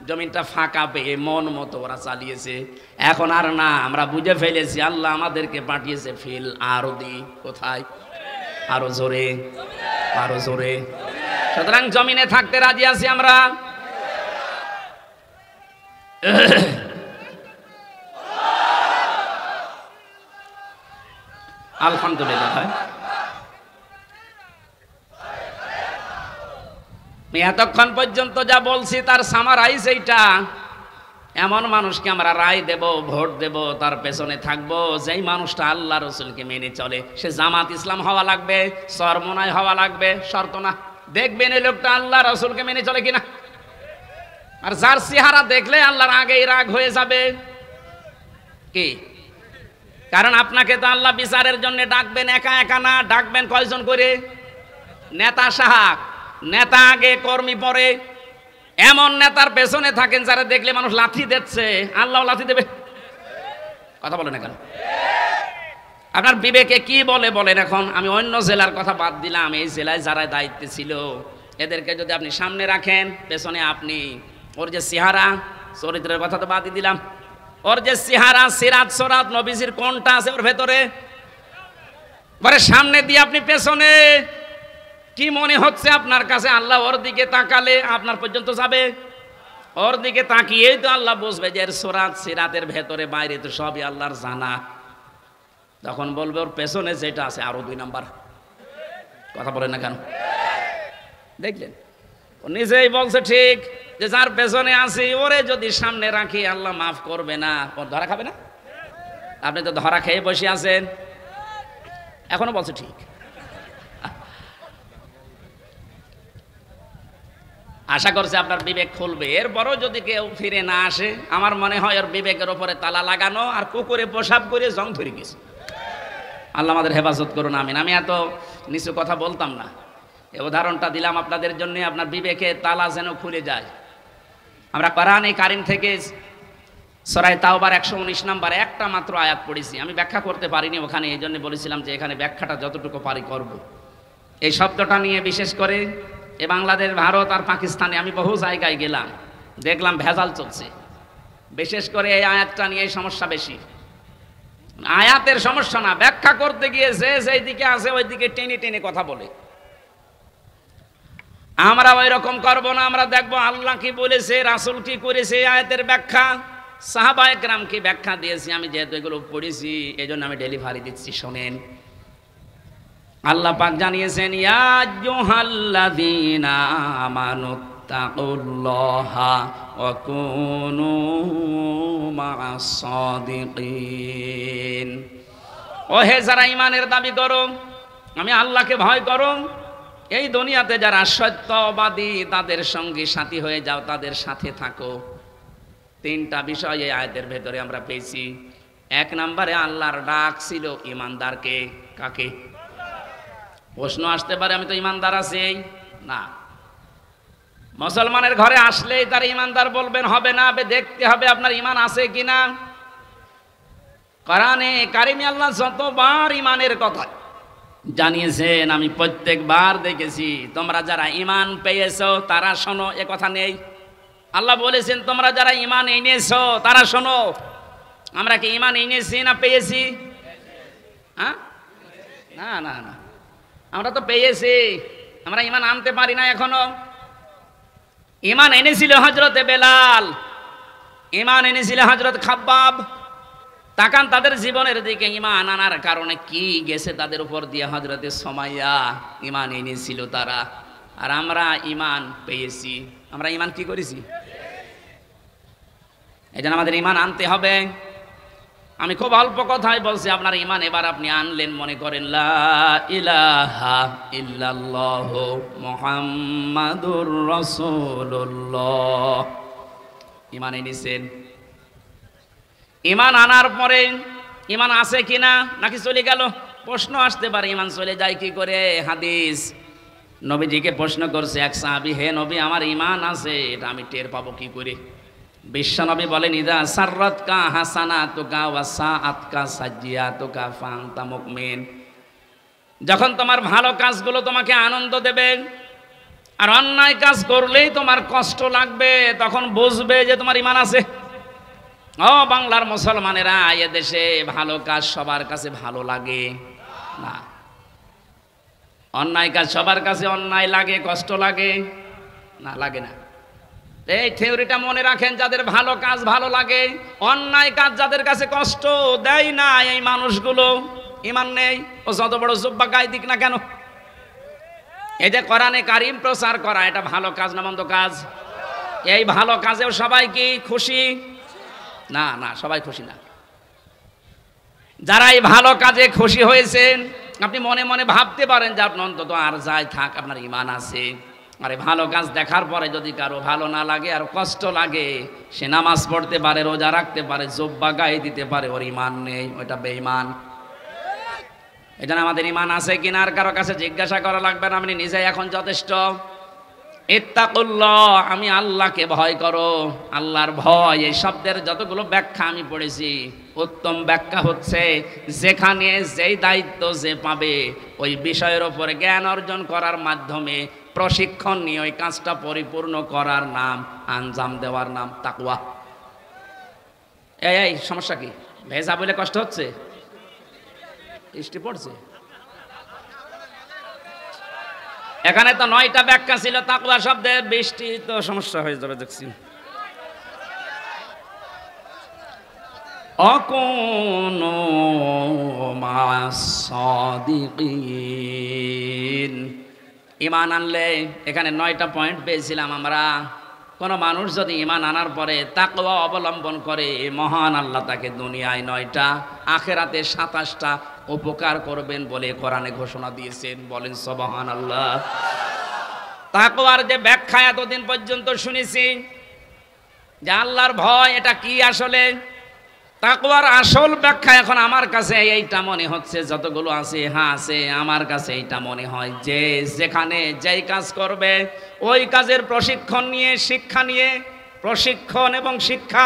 জমিনটা ফাঁকা পেয়ে মন মতো ওরা চালিয়েছে। এখন আর না, আমরা বুঝে ফেলেছি আল্লাহ আমাদেরকে পাঠিয়েছে ফিল আরদি। কোথায়? আরো জোরে, আরো জোরে। সুতরাং জমিনে থাকতে রাজি আছি আমরা। আলহামদুলিল্লাহ। এতক্ষণ পর্যন্ত যা বলছি তার সামারাইজ এইটা। এমন মানুষকে আমরা রায় দেব, ভোট দেব, তার পেছনে থাকবো, যেই মানুষটা আল্লাহ রসুলকে মেনে চলে। সে জামাত ইসলাম হওয়া লাগবে, চরমনায় হওয়া লাগবে, শর্ত না। দেখবেন এই লোকটা আল্লাহ রসুলকে মেনে চলে কিনা। আর যার চেহারা দেখলে আল্লাহর আগেই রাগ হয়ে যাবে কি? কারণ আপনাকে তো আল্লাহ বিচারের জন্য ডাকবেন একা একা না, ডাকবেন কয়জন করে? নেতা সাহাব, নেতা আগে কর্মী পরে। এমন নেতার পেছনে থাকেন যারা দেখলে মানুষ লাথি দিচ্ছে, আল্লাহ লাথি দেবে। কথা বলেন এখন, আপনার বিবেকে কি বলে বলেন? এখন আমি অন্য জেলার কথা বাদ দিলাম, এই জেলায় যারা দায়িত্বে ছিল এদেরকে যদি আপনি সামনে রাখেন, পেছনে আপনি, ওর যে চেহারা, চরিত্রের কথা তো বাদই দিলাম, ওর যে চেহারা, সিরাত সরাত নবীজির কোনটা আছে ওর ভেতরে, পরে সামনে দিয়ে আপনি পেছনে, কি মনে হচ্ছে আপনার কাছে? আল্লাহ ওর দিকে তাকালে আপনার পর্যন্ত যাবে। ওর দিকে তাকিয়েই তো আল্লাহ বুঝবে যে এর সরাত সিরাতের ভেতরে বাইরে তো সবই আল্লাহর জানা। তখন বলবে ওর পেছনে যেটা আছে আরো 2 নাম্বার। কথা বলেন না কেন? দেখলেন, ও নিজেই বলছে ঠিক, যে যার পেছনে আছে ওরে যদি সামনে রাখি আল্লাহ মাফ করবে না। ওর ধরা খাবে না? আপনি তো ধরা খেয়ে বসে আছেন, এখনো বলছে ঠিক। আশা করছে আপনার বিবেক খুলবে। এরপরও যদি কেউ ফিরে না আসে, আমার মনে হয় ওর বিবেকের ওপরে তালা লাগানো আর কুকুরে পেশাব করে জং ধরে গেছে। আল্লাহ আমাদের হেফাজত করুন, আমিন। আমি এত নিচু কথা বলতাম না, এই উদাহরণটা দিলাম আপনাদের জন্য, আপনার বিবেকে তালা যেন খুলে যায়। আমরা কোরআনে কারিম থেকে সূরা তাওবার 119 নম্বর একটা মাত্র আয়াত পড়েছি, আমি ব্যাখ্যা করতে পারিনি ওখানে, এই জন্য বলেছিলাম যে এখানে ব্যাখ্যাটা যতটুকু পারি করব। এই শব্দটা নিয়ে বিশেষ করে এ বাংলাদেশ, ভারত আর পাকিস্তানে আমি বহু জায়গায় গেলাম, দেখলাম ভেজাল চলছে। বিশেষ করে এই আয়াতটা নিয়ে সমস্যা বেশি। আয়াতের সমস্যা না, ব্যাখ্যা করতে গিয়ে যে যেই দিকে আছে ওই দিকে টেনে টেনে কথা বলে। আমরা ওই রকম করব না, আমরা দেখবো আল্লাহ কি বলেছে, রাসূল কি করেছে, আয়াতের ব্যাখ্যা, সাহাবায়ে কেরাম কি ব্যাখ্যা দিয়েছে। আমি যেহেতু এগুলো পড়েছি এই জন্য আমি ডেলিভারি দিচ্ছি, শোনেন। আল্লাহ পাক জানিয়েছেন, ইয়া আইয়ুহাল্লাযীনা আমানুত্তাকুল্লাহা ওয়া কুনু মা'আস সাদিকিন। ও হে যারা ঈমানের দাবি করো, আমি আল্লাহকে ভয় করো, এই দুনিয়াতে যারা সত্যবাদী তাদের সঙ্গী সাথী হয়ে যাও, তাদের সাথে থাকো। তিনটা বিষয় এই আয়াতের ভেতরে আমরা পেয়েছি। এক নম্বরে আল্লাহর ডাক ছিল ঈমানদারকে। কাকে? প্রশ্ন আসতে পারে, আমি তো ঈমানদার আছি না। মুসলমানের ঘরে আসলেই তার ঈমানদার বলবেন হবে না, দেখতে হবে আপনার ঈমান আছে কিনা। কোরআনে কারিমে আল্লাহ যতবার ঈমানের কথা জানিয়েছেন আমি প্রত্যেকবার দেখেছি, তোমরা যারা ঈমান পেয়েছো তারা শোনো, এ কথা নেই। আল্লাহ বলেছেন তোমরা যারা ঈমান এনেছো তারা শোনো। আমরা কি ঈমান এনেছি না পেয়েছি? হ্যাঁ, না না না, আমরা তো পেয়েছি, আমরা ঈমান আনতে পারি না এখনো। ঈমান এনেছিল হযরতে বেলাল, ঈমান এনেছিল হযরত খাব্বাব। তাকান তাদের জীবনের দিকে, ঈমান আনার কারণে কি গেছে তাদের উপর দিয়ে। হযরতে সুমাইয়া ঈমান এনেছিল তারা, আর আমরা ঈমান পেয়েছি। আমরা ঈমান কি করেছি? এই জন্য আমাদের ঈমান আনতে হবে। আমি খুব অল্প কথায় বলছি, আপনার ঈমান এবার আপনি আনলেন, মনে করেন লা ইলাহা ইল্লাল্লাহু মুহাম্মাদুর রাসূলুল্লাহ, ঈমান এনেছেন। ঈমান আনার পরে ঈমান আছে কিনা নাকি চলে গেল? প্রশ্ন আসতে পারে, ঈমান চলে যায় কি করে? হাদিস, নবীজিকে প্রশ্ন করছে এক সাহাবী, হে নবী আমার ঈমান আছে, এটা আমি টের পাবো কি করে? বিশ্বনবী বলেন, ইদা সাররাতকা হাসানাতুকা ওয়া সাআতকা সাজ্জিয়াতুকা ফাআনতা মুমিন। যখন তোমার ভালো কাজগুলো তোমাকে আনন্দ দেবে আর অন্যায় কাজ করলেই তোমার কষ্ট লাগবে, তখন বুঝবে যে তোমার ঈমান আছে। ও বাংলার মুসলমানেরা, এ দেশে ভালো কাজ সবার কাছে ভালো লাগে না, অন্যায় কাজ সবার কাছে অন্যায় লাগে, কষ্ট লাগে না, লাগে না। এই থিওরিটা মনে রাখেন, যাদের ভালো কাজ ভালো লাগে, অন্যায় কাজ যাদের কাছে কষ্ট দেয় না, এই মানুষগুলো ঈমান নেই। ও যত বড় জুব্বা গায়ে দিক না কেন, এই যে কোরআনে কারিম প্রচার করা, এটা ভালো কাজ না মন্দ কাজ? এই ভালো কাজেও সবাই কি খুশি? না না, সবাই খুশি না। যারা এই ভালো কাজে খুশি হয়েছেন, আপনি মনে মনে ভাবতে পারেন যে আপনি অন্তত আর যাই থাক আপনার ঈমান আছে। আর ভালো কাজ দেখার পরে যদি কারো ভালো না লাগে আর কষ্ট লাগে, সে নামাজ পড়তে পারে, রোজা রাখতে পারে, জুব্বা গায়ে দিতে পারে, ওর ঈমান নেই, ওইটা বেঈমান। এই জন্য আমাদের ঈমান আছে কিনা আর কারো কাছে জিজ্ঞাসা করা লাগবে না, আপনি নিজে এখন যথেষ্ট। ইত্তাকুল্লাহ, আমি আল্লাহকে ভয় করো। আল্লাহর ভয়, এই শব্দের যতগুলো ব্যাখ্যা আমি পড়েছি, উত্তম ব্যাখ্যা হচ্ছে যেখানে যেই দায়িত্ব যে পাবে ওই বিষয়ের উপরে জ্ঞান অর্জন করার মাধ্যমে প্রশিক্ষণ নিয়ে ওই কাজটা পরিপূর্ণ করার নাম, আঞ্জাম দেওয়ার নাম তাকওয়া। এই সমস্যা কি? ভেজা বলে কষ্ট হচ্ছে? বৃষ্টি পড়ছে, এখানে তো 9টা ব্যাখ্যা ছিল তাকওয়া শব্দের, বৃষ্টি তো সমস্যা হয়ে যাবে দেখছি। আকুনু মা'আস সাদিকিন। ঈমান আনলে এখানে 9টা পয়েন্ট পেয়েছিলাম আমরা। কোনো মানুষ যদি ঈমান আনার পরে তাকওয়া অবলম্বন করে, মহান আল্লাহ তাকে দুনিয়ায় 9টা, আখিরাতে 27টা উপকার করবেন বলে কোরআনে ঘোষণা দিয়েছেন। বলেন সুবহানাল্লাহ। তাকওয়ার যে ব্যাখ্যা এতদিন পর্যন্ত শুনেছি যে আল্লাহর ভয় এটা কি, আসলে তাকওয়ার আসল ব্যাখ্যা এখন আমার কাছে এইটা মনে হচ্ছে, যতগুলো আছে হ্যাঁ আছে, আমার কাছে এইটা মনে হয় যে যেখানে যেই কাজ করবে ওই কাজের প্রশিক্ষণ নিয়ে, শিক্ষা নিয়ে, প্রশিক্ষণ এবং শিক্ষা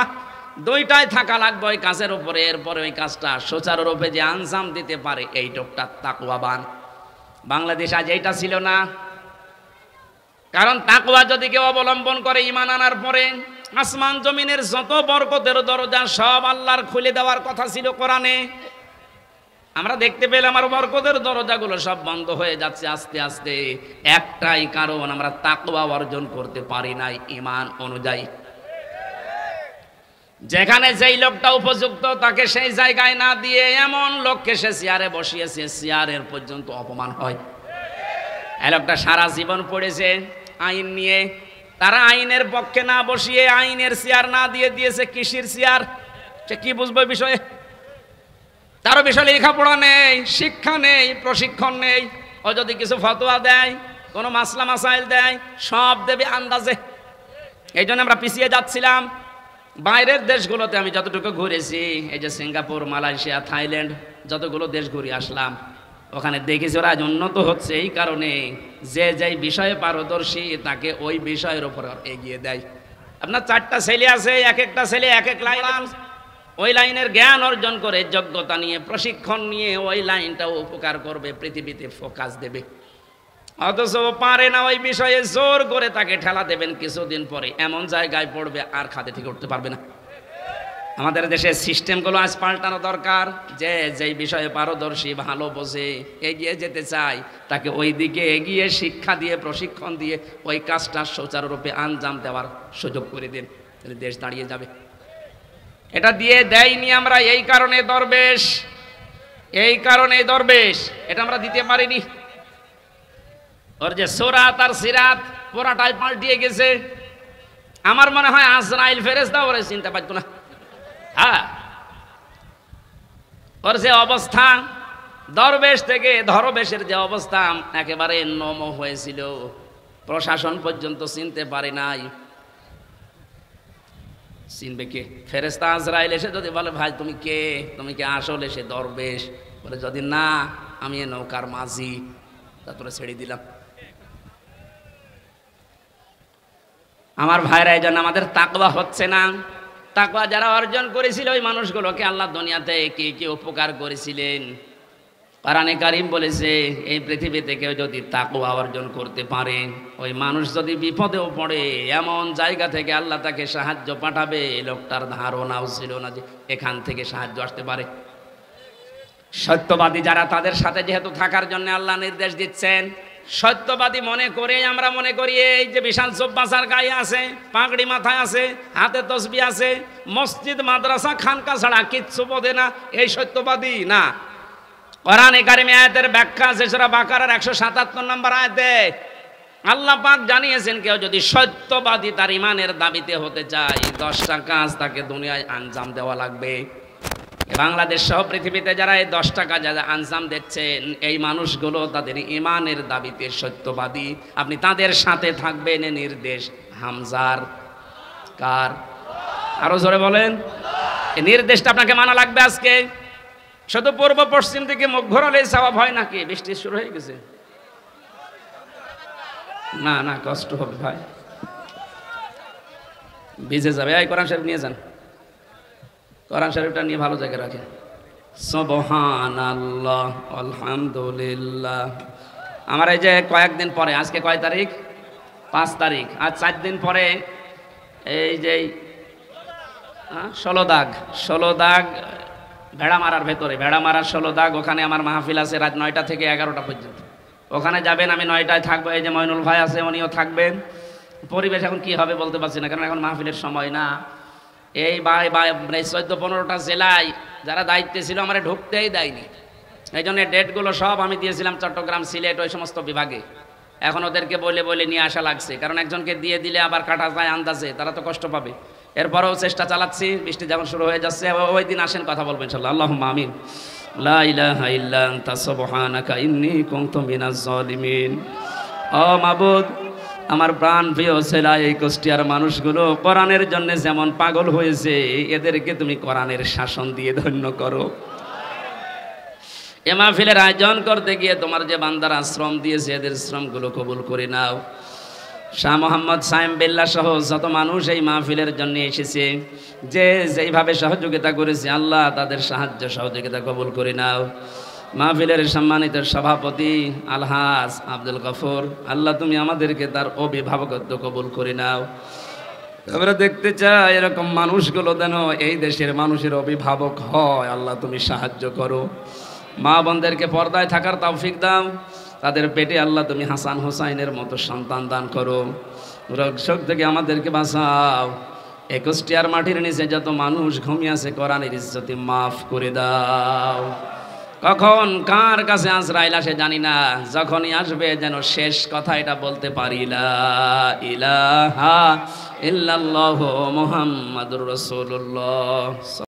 দুইটাই থাকা লাগবে ওই কাজের উপরে, এরপরে ওই কাজটা সুচারুরূপে যে আঞ্জাম দিতে পারে এই লোকটা তাকওয়াবান। বাংলাদেশ আজ এইটা ছিল না, কারণ তাকওয়া যদি কেউ অবলম্বন করে ঈমান আনার পরে আসমান জমিনের যত বরকতের দরজা সব আল্লাহর খুলে দেওয়ার কথা ছিল কোরআনে, আমরা দেখতে পেলাম আর বরকতের দরজাগুলো সব বন্ধ হয়ে যাচ্ছে আস্তে আস্তে। একটাই কারণ, আমরা তাকওয়া অর্জন করতে পারি নাই ঈমান অনুযায়ী। যেখানে যেই লোকটা উপযুক্ত তাকে সেই জায়গায় না দিয়ে এমন লোককে সে চেয়ারে বসিয়েছে, চেয়ারের পর্যন্ত অপমান হয়। এই লোকটা সারা জীবন পড়েছে আইন নিয়ে, তারা আইনের পক্ষে না বসিয়ে আইনের চেয়ার না দিয়ে দিয়েছে কৃষির চেয়ার। সে কি বুঝবে বিষয়ে? তারও বিষয়ে লেখাপড়া নেই, শিক্ষা নেই, প্রশিক্ষণ নেই। ও যদি কিছু ফতোয়া দেয়, কোনো মাসলা মাসাইল দেয়, সব দেবে আন্দাজে। এই জন্য আমরা পিছিয়ে যাচ্ছিলাম। বাইরের দেশগুলোতে আমি যতটুকু ঘুরেছি, এই যে সিঙ্গাপুর, মালয়েশিয়া, থাইল্যান্ড, যতগুলো দেশ ঘুরে আসলাম, ওখানে দেখেছি ওরা আজ উন্নত হচ্ছে এই কারণে যে যেই বিষয়ে পারদর্শী তাকে ওই বিষয়ের উপর এগিয়ে দেয়। আপনার 4টা ছেলে আছে, এক একটা ছেলে এক এক লাইন, ওই লাইনের জ্ঞান অর্জন করে যোগ্যতা নিয়ে প্রশিক্ষণ নিয়ে ওই লাইনটাও উপকার করবে, পৃথিবীতে ফোকাস দেবে। অথচ পারে না ওই বিষয়ে, জোর করে তাকে ঠেলা দেবেন, কিছুদিন পরে এমন জায়গায় পড়বে আর খাতে থেকে উঠতে পারবে না। আমাদের দেশের সিস্টেমগুলো আজ পাল্টানো দরকার। যে যেই বিষয়ে পারদর্শী, ভালো বোঝে, এগিয়ে যেতে চায়, তাকে ওই দিকে এগিয়ে শিক্ষা দিয়ে, প্রশিক্ষণ দিয়ে ওই কাজটা সুচারুরূপে আঞ্জাম দেওয়ার সুযোগ করে দিন, তাহলে দেশ দাঁড়িয়ে যাবে। এটা দিয়ে দেয়নি আমরা, এই কারণে দরবেশ, এই কারণে দরবেশ, এটা আমরা দিতে পারিনি। ওর যে সুরাত আর সিরাত পুরাটাই পাল্টিয়ে গেছে। আমার মনে হয় আজরাইল ফেরেশতা ওরে চিন্তা পারতো না। হ্যাঁ, ওর যে অবস্থা, দরবেশ থেকে ধরবেশের যে অবস্থা একেবারে নম হয়েছিল, প্রশাসন পর্যন্ত চিনতে পারে নাই। চিনবে কে? ফেরেশতা আজরাইল এসে যদি বলে ভাই তুমি কে, তুমি কে আসলে সে দরবেশ, বলে যদি না আমি এ নৌকার মাঝি, তারপরে ছেড়ে দিলাম। আমার ভাইরা, এই জন্য আমাদের তাকওয়া হচ্ছে না। তাকওয়া যারা অর্জন করেছিল ওই মানুষগুলোকে আল্লাহ দুনিয়াতে কি কি উপকার করেছিলেন। কোরআনে কারীম বলেছে এই পৃথিবীতে কেউ যদি তাকওয়া অর্জন করতে পারে, ওই মানুষ যদি বিপদেও পড়ে এমন জায়গা থেকে আল্লাহ তাকে সাহায্য পাঠাবে, লোকটার ধারণাও ছিল না যে এখান থেকে সাহায্য আসতে পারে। সত্যবাদী যারা, তাদের সাথে যেহেতু থাকার জন্য আল্লাহ নির্দেশ দিচ্ছেন, সত্যবাদী মনে করে আমরা মনে করি এই যে বিশাল চোব্বাসার গায়ে আছে, পাগড়ি মাথায় আছে, হাতে তসবি আছে, মসজিদ, মাদ্রাসা, খানকা ছাড়া কিচ্ছু বোঝে না, এই সত্যবাদী না। কোরআনে কারিমে আয়াতের ব্যাখ্যা আছে সূরা বাকারার 177 নম্বর আয়াতে আল্লাহ পাক জানিয়েছেন কেউ যদি সত্যবাদী তার ঈমানের দাবিতে হতে চায়, 10টা কাজ তাকে দুনিয়ায় আঞ্জাম দেওয়া লাগবে। বাংলাদেশ সহ পৃথিবীতে যারা এই 10টা কাজ আঞ্জাম দিচ্ছেন, এই মানুষগুলো তাদের ঈমানের দাবিতে সত্যবাদী। আপনি তাদের সাথে থাকবেন, এ নির্দেশ হামজার। কার? আরো জোরে বলেন। এই নির্দেশটা আপনাকে মানা লাগবে আজকে। শুধু পূর্ব পশ্চিম থেকে মুখ ঘোরালেই সওয়াব হয় নাকি? বৃষ্টি শুরু হয়ে গেছে। না না, কষ্ট হবে ভাই, ভিজে যাবে। এই কোরআন শরীফ নিয়ে যান, কোরআন শরীফটা নিয়ে ভালো জায়গায় রাখেন। সুবহানাল্লাহ, আলহামদুলিল্লাহ। আমার এই যে কয়েকদিন পরে, আজকে কয় তারিখ? 5 তারিখ। আর 4 দিন পরে এই যে 16 দাগ ভেড়ামারার ভেতরে, ভেড়ামারার 16 দাগ, ওখানে আমার মাহফিল আছে রাত 9টা থেকে 11টা পর্যন্ত। ওখানে যাবেন, আমি 9টায় থাকবো। এই যে মইনুল ভাই আছে, উনিও থাকবেন। পরিবেশ এখন কি হবে বলতে পারছি না, কারণ এখন মাহফিলের সময় না। এই 14-15টা জেলায় যারা দায়িত্বে ছিল আমার ঢুকতেই দেয়নি। এই জন্য ডেটগুলো সব আমি দিয়েছিলাম চট্টগ্রাম, সিলেট, ওই সমস্ত বিভাগে। এখন ওদেরকে বলে বলে নিয়ে আসা লাগছে, কারণ একজনকে দিয়ে দিলে আবার কাটা যায় আন্দাজে, তারা তো কষ্ট পাবে। এরপরেও চেষ্টা চালাচ্ছি, বৃষ্টি যেমন শুরু হয়ে যাচ্ছে, ওই দিন আসেন কথা বলবো ইনশাআল্লাহ। আল্লাহুম্মা আমিন। লা ইলাহা ইল্লা আনতা সুবহানাকা ইন্নী কুনতু মিনাজ জালিমিন। ও মাবুদ, আমার প্রাণ প্রিয় ছেলে, এই কুষ্টিয়ার মানুষগুলো কোরআনের জন্য যেমন পাগল হয়েছে, এদেরকে তুমি কোরআনের শাসন দিয়ে ধন্য করো। এ মাহফিলের আয়োজন করতে গিয়ে তোমার যে বান্দারা শ্রম দিয়েছে, এদের শ্রমগুলো কবুল করে নাও। শাহ মোহাম্মদ সাইম বিল্লাহ সহ যত মানুষ এই মাহফিলের জন্য এসেছে, যে যেইভাবে সহযোগিতা করেছে, আল্লাহ তাদের সাহায্য সহযোগিতা কবুল করে নাও। মাহফিলের সম্মানিত সভাপতি আলহাজ আব্দুল গফুর, আল্লাহ তুমি আমাদেরকে তার অভিভাবকত্ব কবুল করে নাও। আমরা দেখতে চাই এরকম মানুষগুলো যেন এই দেশের মানুষের অভিভাবক হয়। আল্লাহ তুমি সাহায্য করো। মা বোনদেরকে পর্দায় থাকার তৌফিক দাও। তাদের পেটে আল্লাহ তুমি হাসান হোসাইনের মতো সন্তান দান করো। রোগ শোক থেকে আমাদেরকে বাঁচাও। কুষ্টিয়ার মাটির নিচে যত মানুষ ঘুমিয়ে আছে, কোরআনের ইজ্জতে মাফ করে দাও। কখন কার কাছে আজরাইল আসে জানি না, যখনই আসবে যেন শেষ কথা এটা বলতে পারি, লা ইলাহা ইল্লাল্লাহু মুহাম্মাদুর রাসূলুল্লাহ।